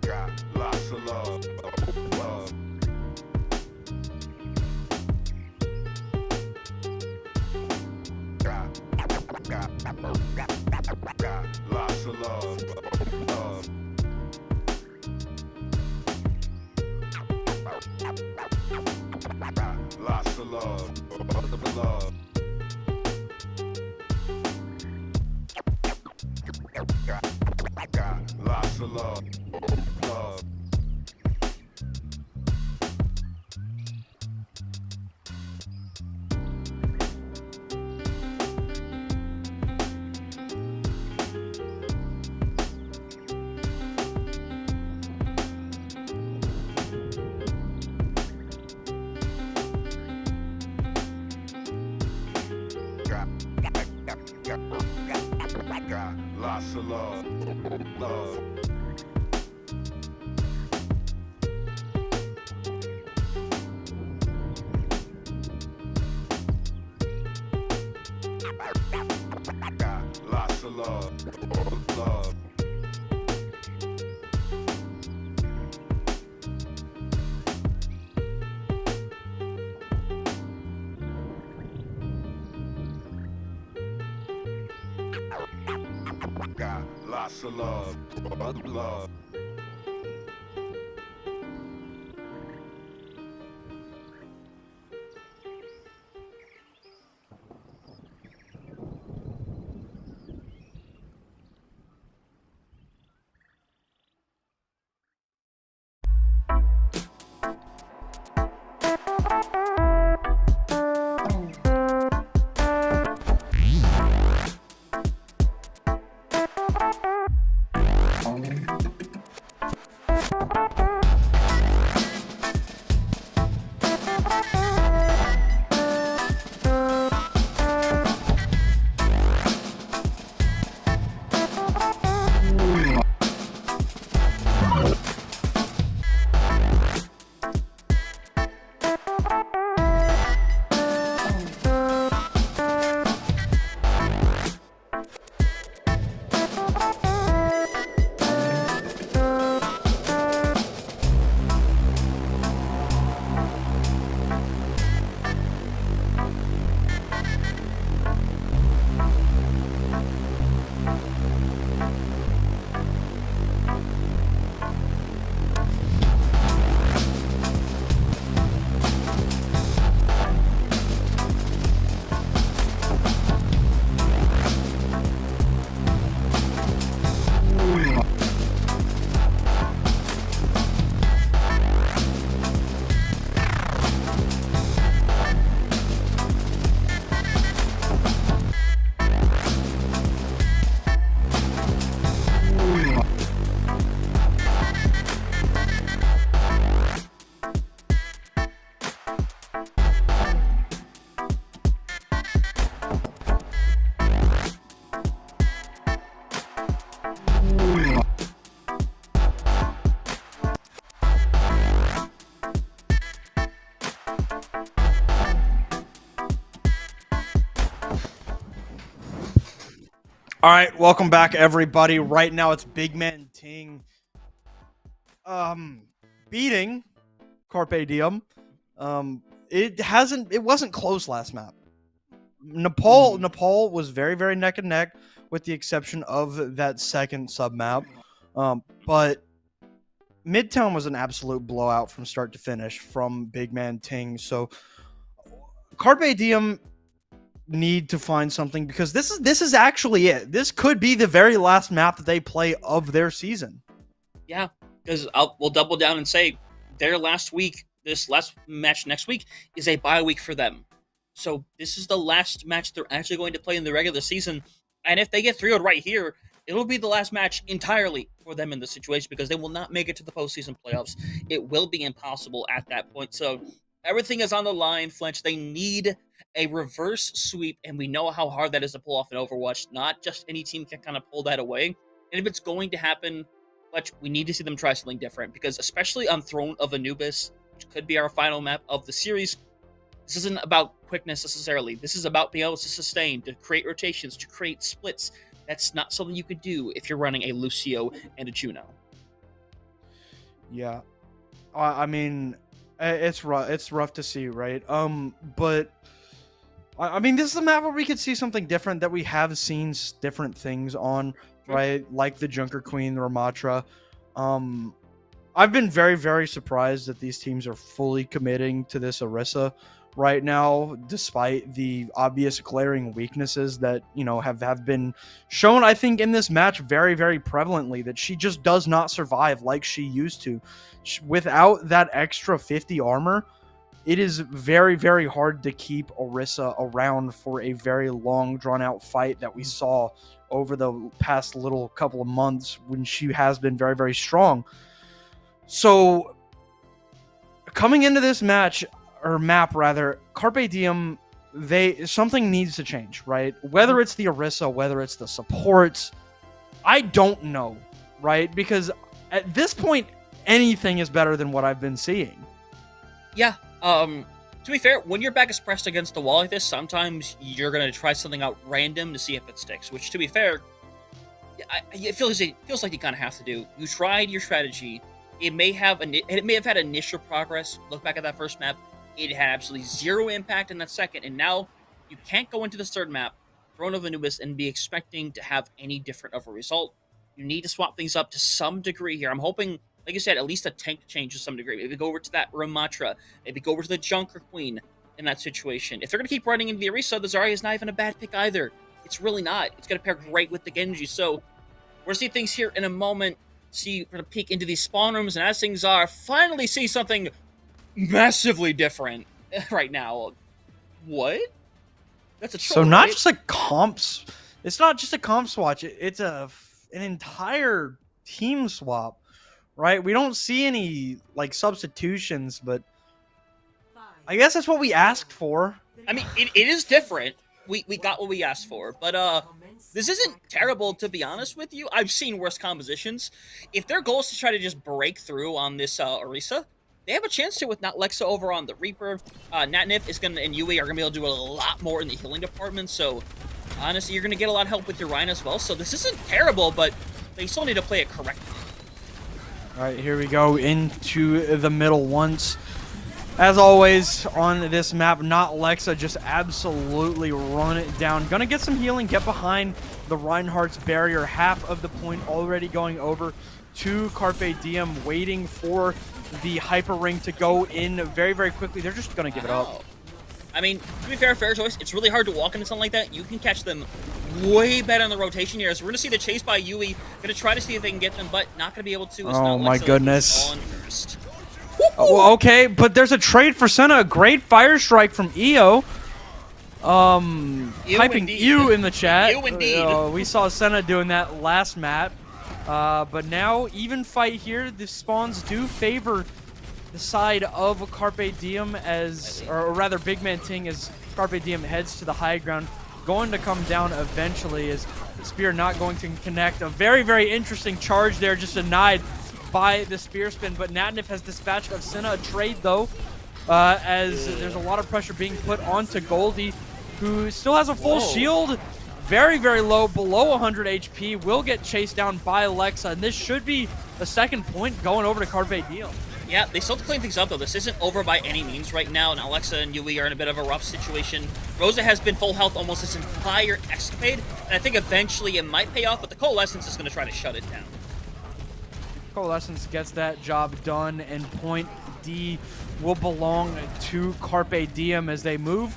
Got lots of love. Got lots of love. Got lots of love. Got lots of love. Got lots of love. Got lots of love. Got lots of love. All right, welcome back, everybody. Right now, it's Big Man Ting, beating Carpe Diem. It wasn't close last map. Nepal was very, very neck and neck, with the exception of that second sub map. But Midtown was an absolute blowout from start to finish from Big Man Ting. So Carpe Diem need to find something, because this is actually it. This could be the very last map that they play of their season. Yeah, because we'll double down and say their last week, this last match next week, is a bye week for them. So this is the last match they're actually going to play in the regular season. And if they get 3-0 right here, it'll be the last match entirely for them in this situation, because they will not make it to the postseason playoffs. It will be impossible at that point. So everything is on the line, Flinch. They need a reverse sweep, and we know how hard that is to pull off in Overwatch. Not just any team can kind of pull that away. And if it's going to happen, Fletch, we need to see them try something different, because especially on Throne of Anubis, which could be our final map of the series, this isn't about quickness necessarily. This is about being able to sustain, to create rotations, to create splits. That's not something you could do if you're running a Lucio and a Juno. Yeah, I mean, it's rough. It's rough to see, right? But I mean, this is a map where we could see something different that we have seen different things on, right? Like the Junker Queen, the Ramatra. I've been very, very surprised that these teams are fully committing to this Orisa right now, despite the obvious glaring weaknesses that, you know, have been shown, I think, in this match very, very prevalently, that she just does not survive like she used to. Without that extra 50 armor, it is very, very hard to keep Orisa around for a very long, drawn-out fight that we saw over the past little couple of months when she has been very, very strong. So, coming into this match, or map rather, Carpe Diem, something needs to change, right? Whether it's the Orisa, whether it's the supports, I don't know, right? Because at this point, anything is better than what I've been seeing. Yeah, to be fair, when your back is pressed against the wall like this, sometimes you're going to try something out random to see if it sticks, which, to be fair, it feels like you kind of have to do. You tried your strategy. It may have had initial progress. Look back at that first map. It had absolutely zero impact in that second, and now you can't go into this third map, Throne of Anubis, and be expecting to have any different of a result. You need to swap things up to some degree here. I'm hoping, like I said, at least a tank change to some degree. Maybe go over to that Ramatra. Maybe go over to the Junker Queen in that situation. If they're going to keep running into the Orisa, the Zarya is not even a bad pick either. It's really not. It's going to pair great with the Genji. So we're going to see things here in a moment. We're going to peek into these spawn rooms, and as things are, finally see something massively different right now. What? That's a troll, So not right? just a comps. It's not just a comp swatch. It's an entire team swap, right? We don't see any like substitutions, but I guess that's what we asked for. I mean, it is different. We got what we asked for, but this isn't terrible, to be honest with you. I've seen worse compositions. If their goal is to try to just break through on this Orisa, they have a chance to with Lexa over on the Reaper. Natnif and Yui are going to be able to do a lot more in the healing department, so honestly, you're going to get a lot of help with your Rhine as well. So this isn't terrible, but they still need to play it correctly. All right, here we go into the middle once. As always on this map, not Lexa, just absolutely run it down. Gonna get some healing, get behind the Reinhardt's barrier. Half of the point already going over to Carpe Diem, waiting for the hyper ring to go in very, very quickly. They're just gonna give it up. I mean, to be fair choice. It's really hard to walk into something like that. You can catch them way better on the rotation here. So we're gonna see the chase by Yui. Gonna try to see if they can get them, but not gonna be able to. It's Oh not my Lexa goodness. on first. Well, okay, but there's a trade for Senna. A great fire strike from EO. Typing indeed. ew in the chat. Ew indeed. We saw Senna doing that last map. But now, even fight here. The spawns do favor the side of Carpe Diem or rather Big Man Ting, as Carpe Diem heads to the high ground. Going to come down eventually, as the spear not going to connect. A very, very interesting charge there, just denied by the spear spin, but Natnif has dispatched of Senna. A trade, though, as there's a lot of pressure being put onto Goldie, who still has a full shield. very, very low, below 100 HP, will get chased down by Alexa, and this should be a second point going over to Carpe Diem. Yeah, they still have to clean things up, though. This isn't over by any means right now, and Alexa and Yui are in a bit of a rough situation. Rosa has been full health almost this entire escapade, and I think eventually it might pay off, but the Coalescence is going to try to shut it down. Coalescence gets that job done, and point D will belong to Carpe Diem as they move.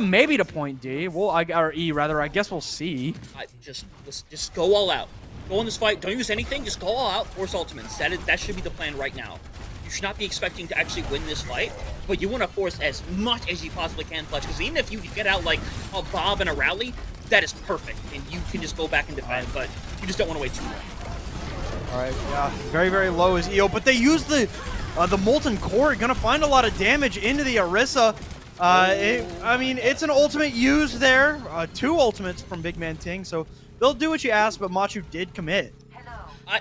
Maybe to point D. Or E, rather. I guess we'll see. Just go all out. Go in this fight. Don't use anything. Just go all out. Force ultimates. That should be the plan right now. You should not be expecting to actually win this fight, but you want to force as much as you possibly can, Fletch, because even if you get out like a Bob and a rally, that is perfect, and you can just go back and defend, but you just don't want to wait too long. All right, yeah, very, very low is EO, but they use the Molten Core, gonna find a lot of damage into the Orisa. I mean, it's an ultimate used there, 2 ultimates from Big Man Ting, so they'll do what you ask, but Machu did commit.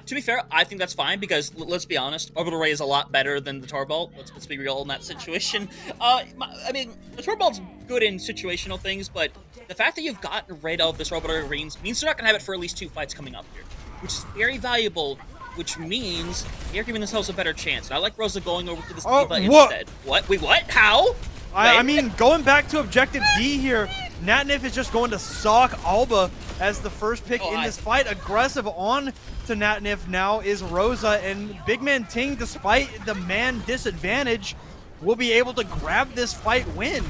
To be fair, I think that's fine because let's be honest, Orbital Ray is a lot better than the Torbolt. Let's be real in that situation. I mean, the Torbolt's good in situational things, but the fact that you've gotten rid of this Orbital Ray means they're not gonna have it for at least 2 fights coming up here, which is very valuable. Which means they're giving themselves a better chance. And I like Rosa going over to this Diva instead. What? Wait, what? How? I mean, going back to Objective D here, Natnif is just going to sock Alba as the first pick in this fight. Aggressive on to Natnif now is Rosa, and Big Man Ting, despite the man disadvantage, will be able to grab this fight win.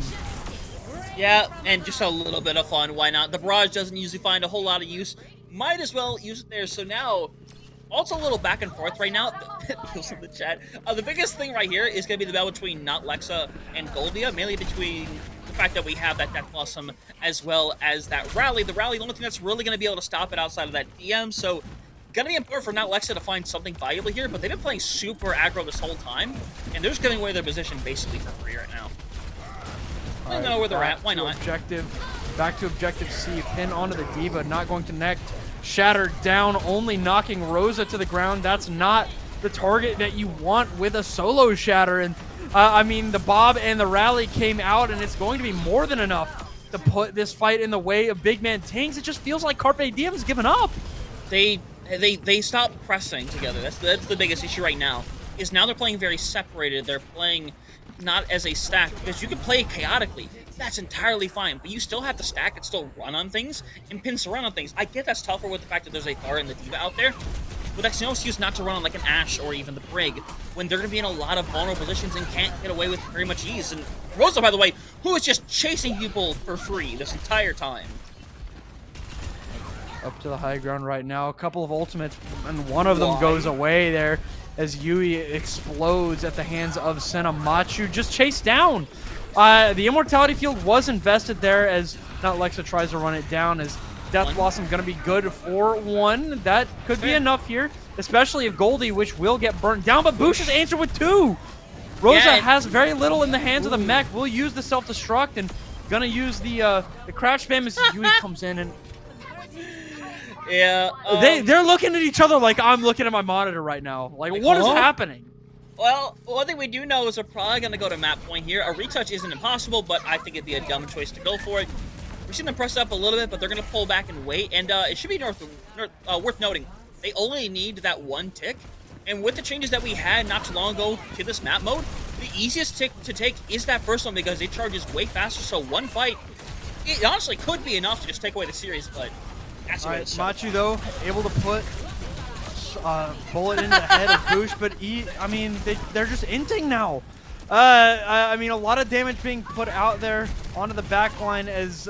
Yeah, and just a little bit of fun. Why not? The barrage doesn't usually find a whole lot of use. Might as well use it there. So now, also a little back and forth right now. In the chat. The biggest thing right here is going to be the battle between not Lexa and Goldia, mainly between the fact that we have that Death Blossom as well as that Rally. The Rally, the only thing that's really going to be able to stop it outside of that DM, so going to be important for not Lexa to find something valuable here, but they've been playing super aggro this whole time, and they're just giving away their position basically for free right now. I know where they're at. Why not? Back to Objective C. Pin onto the Diva, not going to connect. Shattered down, only knocking Rosa to the ground. That's not the target that you want with a solo Shatter. And I mean, the Bob and the Rally came out, and it's going to be more than enough to put this fight in the way of Big Man Tings. It just feels like Carpe Diem's given up. They stopped pressing together. That's the biggest issue right now. Is now they're playing very separated. They're playing not as a stack, because you can play chaotically. That's entirely fine, but you still have to stack and still run on things and pin surround on things. I get that's tougher with the fact that there's a Thar and the Diva out there, but that's no excuse not to run on like an Ashe or even the Brig when they're going to be in a lot of vulnerable positions and can't get away with very much ease. And Rosa, by the way, who is just chasing people for free this entire time. Up to the high ground right now. A couple of ultimates, and one of them goes away there as Yui explodes at the hands of Senna. Machu just chased down. The Immortality Field was invested there as not Lexa tries to run it down, as Death Blossom going to be good for 1. That could be enough here, especially if Goldie, which will get burnt down, but Boosh is answered with 2. Rosa has very little in the hands of the mech. Will use the self-destruct and going to use the crouch spam as Yui comes in and... Yeah. They're looking at each other like I'm looking at my monitor right now. Like what is happening? Well, one thing we do know is they're probably going to go to map point here. A retouch isn't impossible, but I think it'd be a dumb choice to go for it. We're seeing them press up a little bit, but they're going to pull back and wait. And it should be worth noting, they only need that 1 tick. And with the changes that we had not too long ago to this map mode, the easiest tick to take is that first one because it charges way faster. So 1 fight, it honestly could be enough to just take away the series, but that's what it's. Machu, though, able to put bullet into the head of Boosh, but I mean, they're just inting now. I mean, a lot of damage being put out there onto the back line as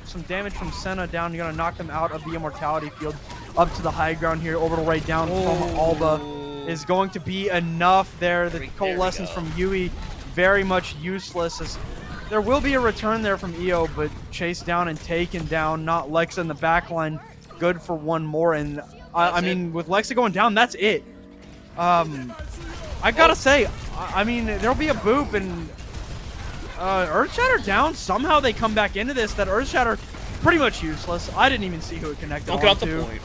some damage from Senna down. You're going to knock them out of the Immortality Field up to the high ground here. Orbital Ray down from Alba is going to be enough there. The Coalescence from Yui, very much useless. As there will be a return there from EO, but chased down and taken down. Not Lexa in the back line. Good for 1 more, and I mean, with Lexa going down, that's it. I gotta say, I mean, there'll be a boop, and Earthshatter down. Somehow they come back into this. That Earthshatter, pretty much useless. I didn't even see who it connected Don't get off the point.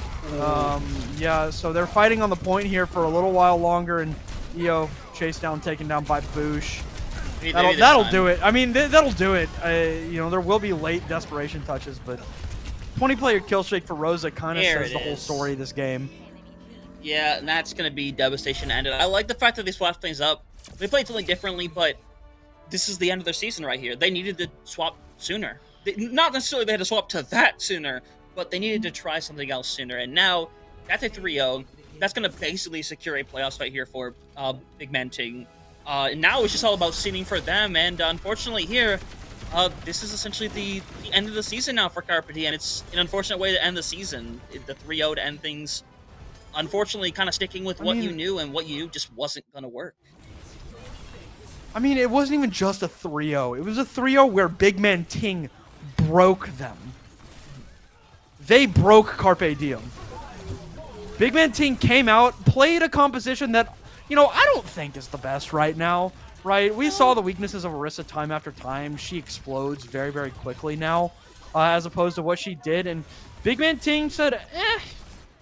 Yeah, so they're fighting on the point here for a little while longer, and EO chased down, taken down by Boosh. That'll do it. I mean, that'll do it. You know, there will be late desperation touches, but 20-player kill streak for Rosa kind of There says it the whole is. story of this game. Yeah, and that's going to be devastation ended. I like the fact that they swapped things up. They played something differently, but this is the end of their season right here. They needed to swap sooner. Not necessarily they had to swap to that sooner, but they needed to try something else sooner. And now, that's a 3-0. That's going to basically secure a playoffs fight here for Big Man Ting. And now it's just all about seeding for them. And unfortunately here, this is essentially the end of the season now for Carpe Diem. And it's an unfortunate way to end the season. The 3-0 to end things. Unfortunately, kind of sticking with what you knew, and what you knew just wasn't going to work. I mean, it wasn't even just a 3-0. It was a 3-0 where Big Man Ting broke them. They broke Carpe Diem. Big Man Ting came out, played a composition that, you know, I don't think is the best right now, right? We saw the weaknesses of Orisa time after time. She explodes very, very quickly now, as opposed to what she did. And Big Man Ting said,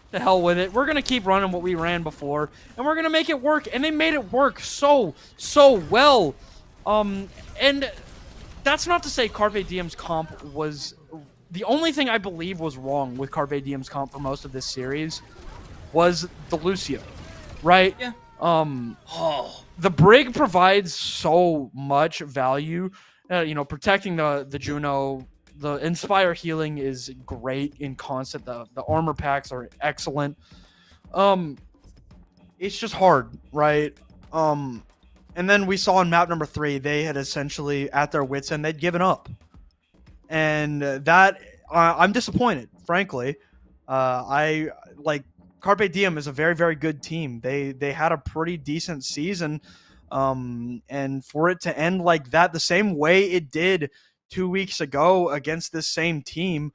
the hell with it. We're going to keep running what we ran before, and we're going to make it work. And they made it work so well. And that's not to say Carpe Diem's comp was... The only thing I believe was wrong with Carpe Diem's comp for most of this series was the Lucio, right? Yeah. The Brig provides so much value. You know, protecting the Juno... The Inspire healing is great in constant. The armor packs are excellent. It's just hard, right? And then we saw in map number 3, they had essentially, at their wits' end, they'd given up. And that, I'm disappointed, frankly. I like Carpe Diem is a very, very good team. They had a pretty decent season. And for it to end like that, the same way it did 2 weeks ago against this same team,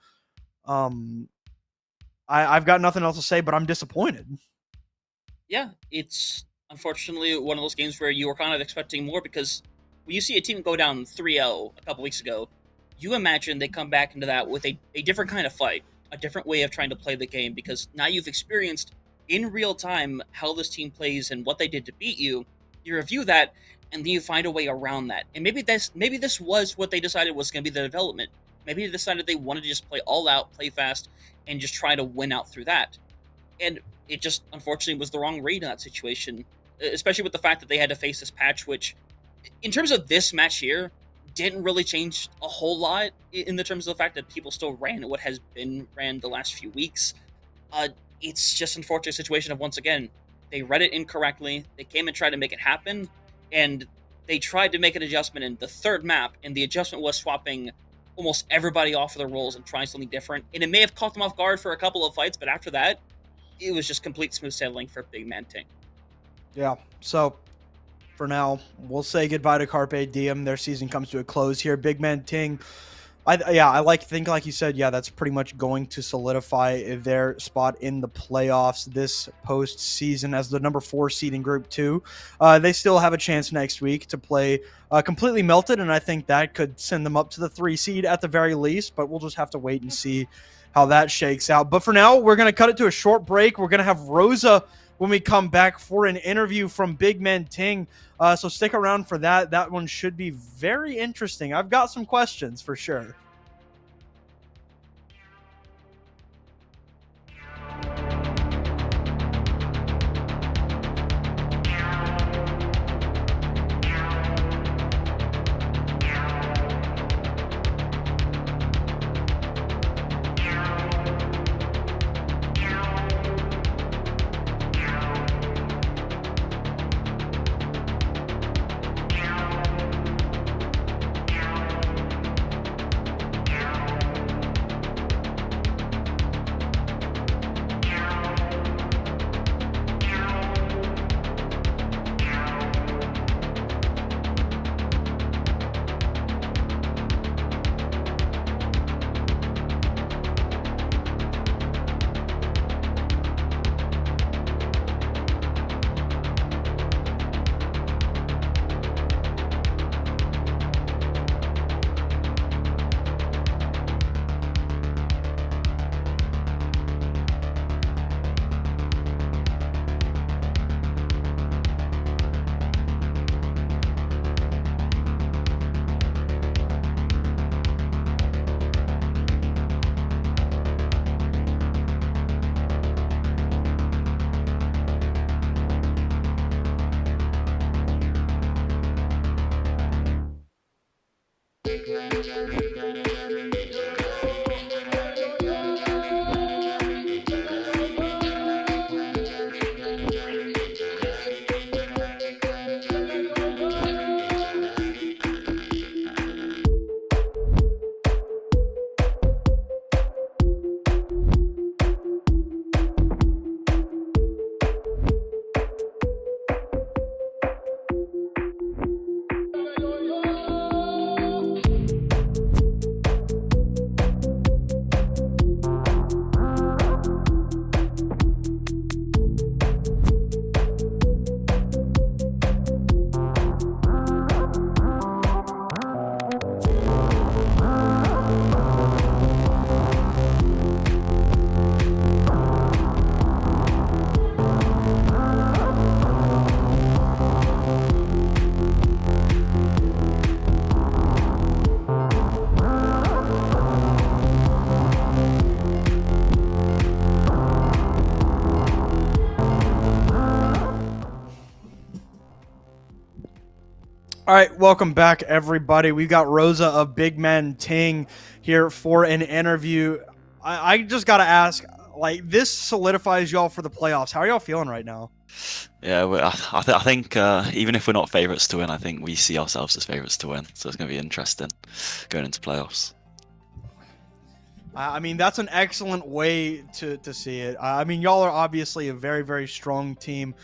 I've got nothing else to say, but I'm disappointed. Yeah, it's unfortunately one of those games where you were kind of expecting more, because when you see a team go down 3-0 a couple weeks ago, you imagine they come back into that with a different kind of fight, a different way of trying to play the game, because now you've experienced in real time how this team plays and what they did to beat you. You review that, and then you find a way around that. And maybe this was what they decided was going to be the development. Maybe they decided they wanted to just play all out, play fast, and just try to win out through that. And it just, unfortunately, was the wrong read in that situation, especially with the fact that they had to face this patch, which, in terms of this match here, didn't really change a whole lot in the terms of the fact that people still ran what has been ran the last few weeks. It's just an unfortunate situation of, once again, they read it incorrectly, they came and tried to make it happen, and they tried to make an adjustment in the third map, and the adjustment was swapping almost everybody off of their roles and trying something different. And it may have caught them off guard for a couple of fights, but after that, it was just complete smooth sailing for Big Man Ting. Yeah, so for now, we'll say goodbye to Carpe Diem. Their season comes to a close here. Big Man Ting, I think like you said, yeah, that's pretty much going to solidify their spot in the playoffs this postseason as the number 4 seed in Group 2. They still have a chance next week to play Completely Melted, and I think that could send them up to the 3 seed at the very least, but we'll just have to wait and see how that shakes out. But for now, we're going to cut it to a short break. We're going to have Rosa when we come back for an interview from Big Man Ting. So stick around for that. That one should be very interesting. I've got some questions for sure. All right, welcome back, everybody. We got Rosa of Big Man Ting here for an interview. I just got to ask, like, this solidifies y'all for the playoffs. How are y'all feeling right now? Yeah, I think even if we're not favourites to win, I think we see ourselves as favourites to win. So it's going to be interesting going into playoffs. I mean, that's an excellent way to see it. I mean, y'all are obviously a very, very strong team.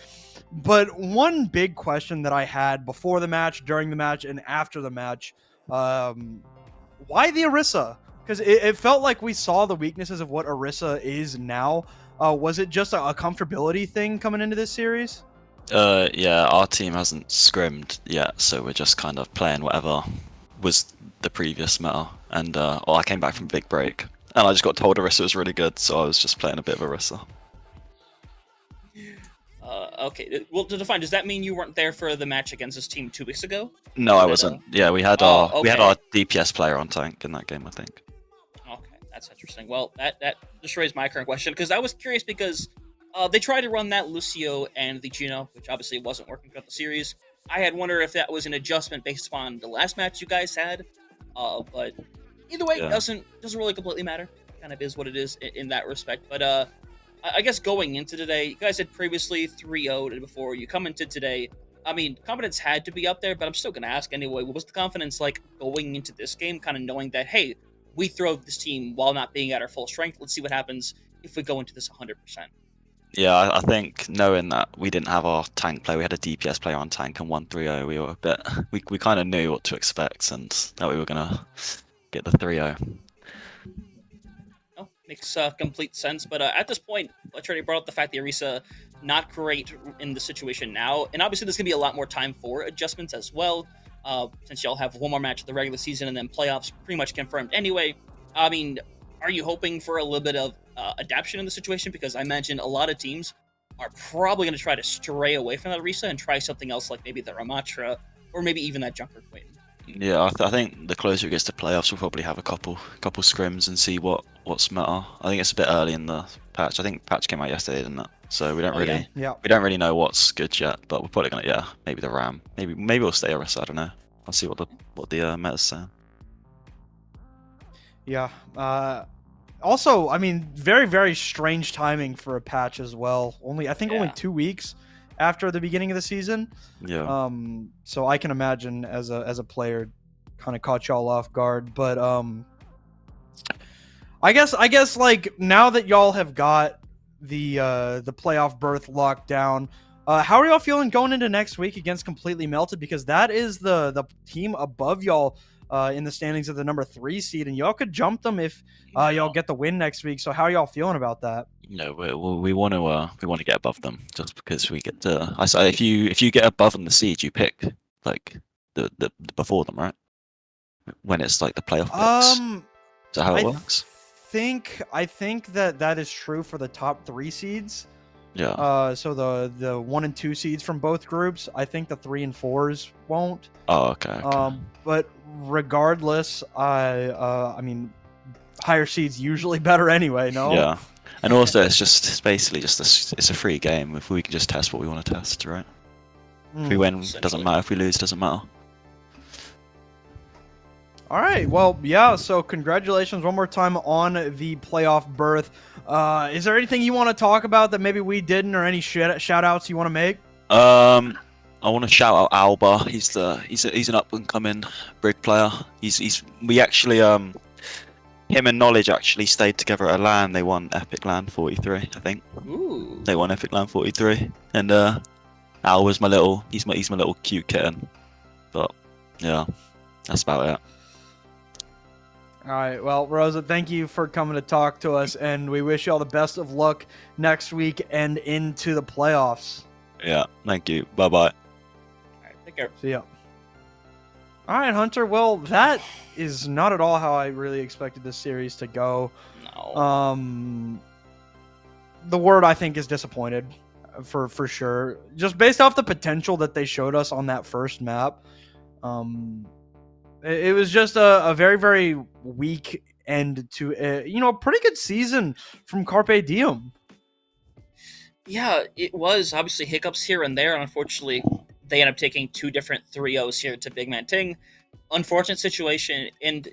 But one big question that I had before the match, during the match, and after the match, why the Orisa? Because it felt like we saw the weaknesses of what Orisa is now. Was it just a comfortability thing coming into this series? Yeah, our team hasn't scrimmed yet, so we're just kind of playing whatever was the previous meta. And I came back from big break, and I just got told Orisa was really good, so I was just playing a bit of Orisa. Okay. Well, to define, does that mean you weren't there for the match against this team 2 weeks ago? No, I wasn't. Yeah, we had Oh, our okay. DPS player on tank in that game, I think. Okay, that's interesting. Well, that just raised my current question because I was curious because they tried to run that Lucio and the Gino, which obviously wasn't working throughout the series. I had wondered if that was an adjustment based upon the last match you guys had, but either way, Yeah. doesn't really completely matter. Kind of is what it is in that respect. But I guess going into today, you guys had previously 3-0'd before you come into today. I mean, confidence had to be up there, but I'm still going to ask anyway. What was the confidence like going into this game, kind of knowing that, hey, we throw this team while not being at our full strength? Let's see what happens if we go into this 100%. Yeah, I think knowing that we didn't have our tank player, we had a DPS player on tank and 1-3-0, we were a bit, we kind of knew what to expect and that we were going to get the 3-0. No, makes complete sense. But at this point, let's already brought up the fact that Orisa not great in the situation now, and obviously there's gonna be a lot more time for adjustments as well. Since y'all have one more match of the regular season and then playoffs pretty much confirmed anyway. I mean, are you hoping for a little bit of adaptation in the situation? Because I imagine a lot of teams are probably going to try to stray away from that Orisa and try something else like maybe the Ramatra or maybe even that Junker Queen. Yeah, I think the closer it gets to playoffs, we'll probably have a couple scrims and see what's meta. I think it's a bit early in the patch. I think patch came out yesterday, didn't it? So we don't we don't really know what's good yet. But we're probably gonna maybe the Ram, maybe we'll stay Orisa. I don't know. I'll see what the meta's saying. Yeah. Also, I mean, very, very strange timing for a patch as well. Only 2 weeks after the beginning of the season. Yeah. So I can imagine as a player, kind of caught y'all off guard. But I guess like now that y'all have got the playoff berth locked down, how are y'all feeling going into next week against Completely Melted? Because that is the team above y'all in the standings of the number 3 seed, and y'all could jump them if y'all get the win next week. So how are y'all feeling about that? No, we want to get above them just because we get to. I say if you get above in the seed, you pick like the before them, right? When it's like the playoff picks. Is that how it works? I think that is true for the top 3 seeds. Yeah. So the 1 and 2 seeds from both groups. I think the 3 and 4s won't. Oh, okay. But regardless, I mean, higher seeds usually better anyway. No. Yeah. And also, it's basically just it's a free game. If we can just test what we want to test, right? If we win, doesn't matter. If we lose, doesn't matter. All right. Well, yeah. So congratulations one more time on the playoff berth. Is there anything you want to talk about that maybe we didn't, or any shout outs you want to make? I want to shout out Alba. He's an up and coming brig player. We actually him and Knowledge actually stayed together at a LAN. They won Epic LAN 43, I think. Ooh. They won Epic LAN 43, and Al was my little cute kitten. But yeah, that's about it. All right. Well, Rosa, thank you for coming to talk to us, and we wish you all the best of luck next week and into the playoffs. Yeah. Thank you. Bye bye. All right, take care. See ya. All right, Hunter. Well, that is not at all how I really expected this series to go. No. The word I think is disappointed, for sure. Just based off the potential that they showed us on that first map. It was just a very, very weak end to a pretty good season from Carpe Diem. Yeah, it was obviously hiccups here and there, and unfortunately, they end up taking 2 different 3-0s here to Big Man Ting. Unfortunate situation, and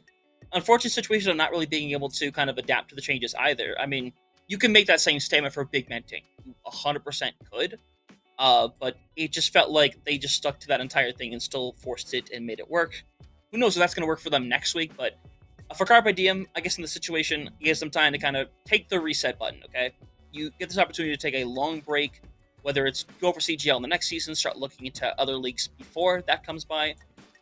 unfortunate situation of not really being able to kind of adapt to the changes either. I mean, you can make that same statement for Big Man Ting. You 100% could. But it just felt like they just stuck to that entire thing and still forced it and made it work. Who knows if that's going to work for them next week, but for Carpe Diem, I guess in the situation, it gives them time to kind of take the reset button, okay? You get this opportunity to take a long break, whether it's go for CGL in the next season, start looking into other leagues before that comes by,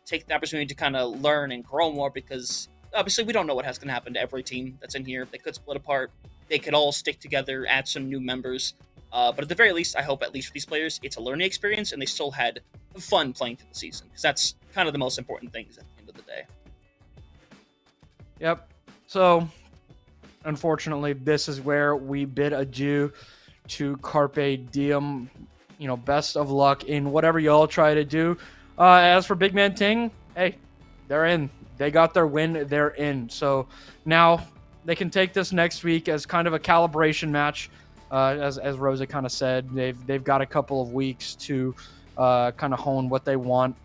take the opportunity to kind of learn and grow more, because obviously we don't know what has going to happen to every team that's in here. They could split apart. They could all stick together, add some new members. But at the very least, I hope at least for these players, it's a learning experience, and they still had fun playing through the season, because that's kind of the most important things at the end of the day. Yep. So, unfortunately, this is where we bid adieu to Carpe Diem. You know, best of luck in whatever y'all try to do. As for Big Man Ting, hey, they're in. They got their win. They're in. So now they can take this next week as kind of a calibration match. As Rosa kind of said, they've got a couple of weeks to kind of hone what they want.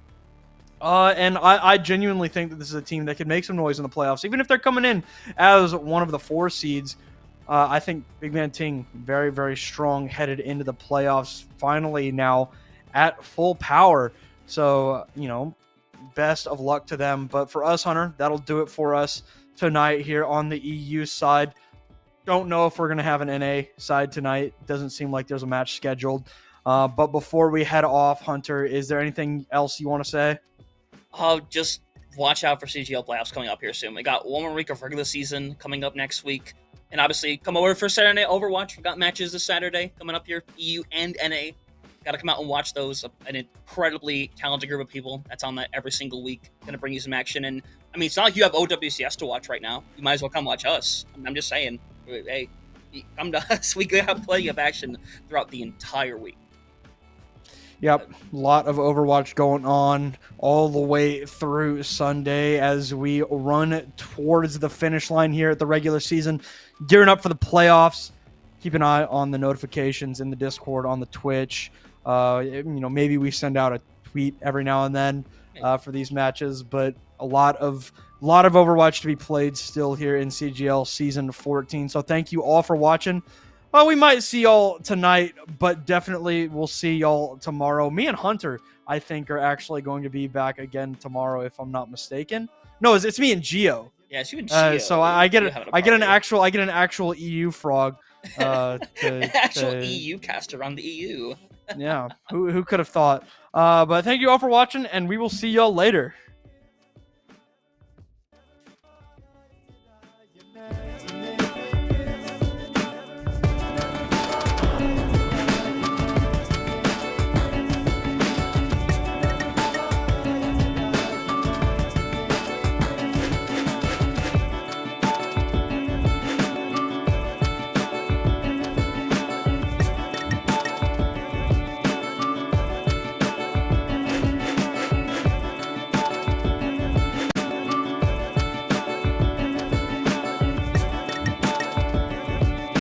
And I genuinely think that this is a team that could make some noise in the playoffs, even if they're coming in as one of the 4 seeds. I think Big Man Ting very, very strong headed into the playoffs. Finally, now at full power. So best of luck to them. But for us, Hunter, that'll do it for us tonight here on the EU side. Don't know if we're going to have an NA side tonight. Doesn't seem like there's a match scheduled. But before we head off, Hunter, is there anything else you want to say? Just watch out for CGL playoffs coming up here soon. We got one more week of regular season coming up next week. And obviously, come over for Saturday Night Overwatch. We've got matches this Saturday coming up here, EU and NA. Got to come out and watch those. An incredibly talented group of people that's on that every single week. Going to bring you some action. And, I mean, it's not like you have OWCS to watch right now. You might as well come watch us. I'm just saying. Hey, come to us. We have plenty of action throughout the entire week. Yep, a lot of Overwatch going on all the way through Sunday as we run towards the finish line here at the regular season, gearing up for the playoffs. Keep an eye on the notifications in the Discord, on the Twitch. Maybe we send out a tweet every now and then for these matches, but a lot of Overwatch to be played still here in CGL Season 14. So thank you all for watching. Well, we might see y'all tonight, but definitely we'll see y'all tomorrow. Me and Hunter, I think, are actually going to be back again tomorrow, if I'm not mistaken. No, it's me and Gio. Yeah, it's you and Gio. So I get an actual EU frog. Actual EU caster on the EU. Yeah, who could have thought? But thank you all for watching, and we will see y'all later.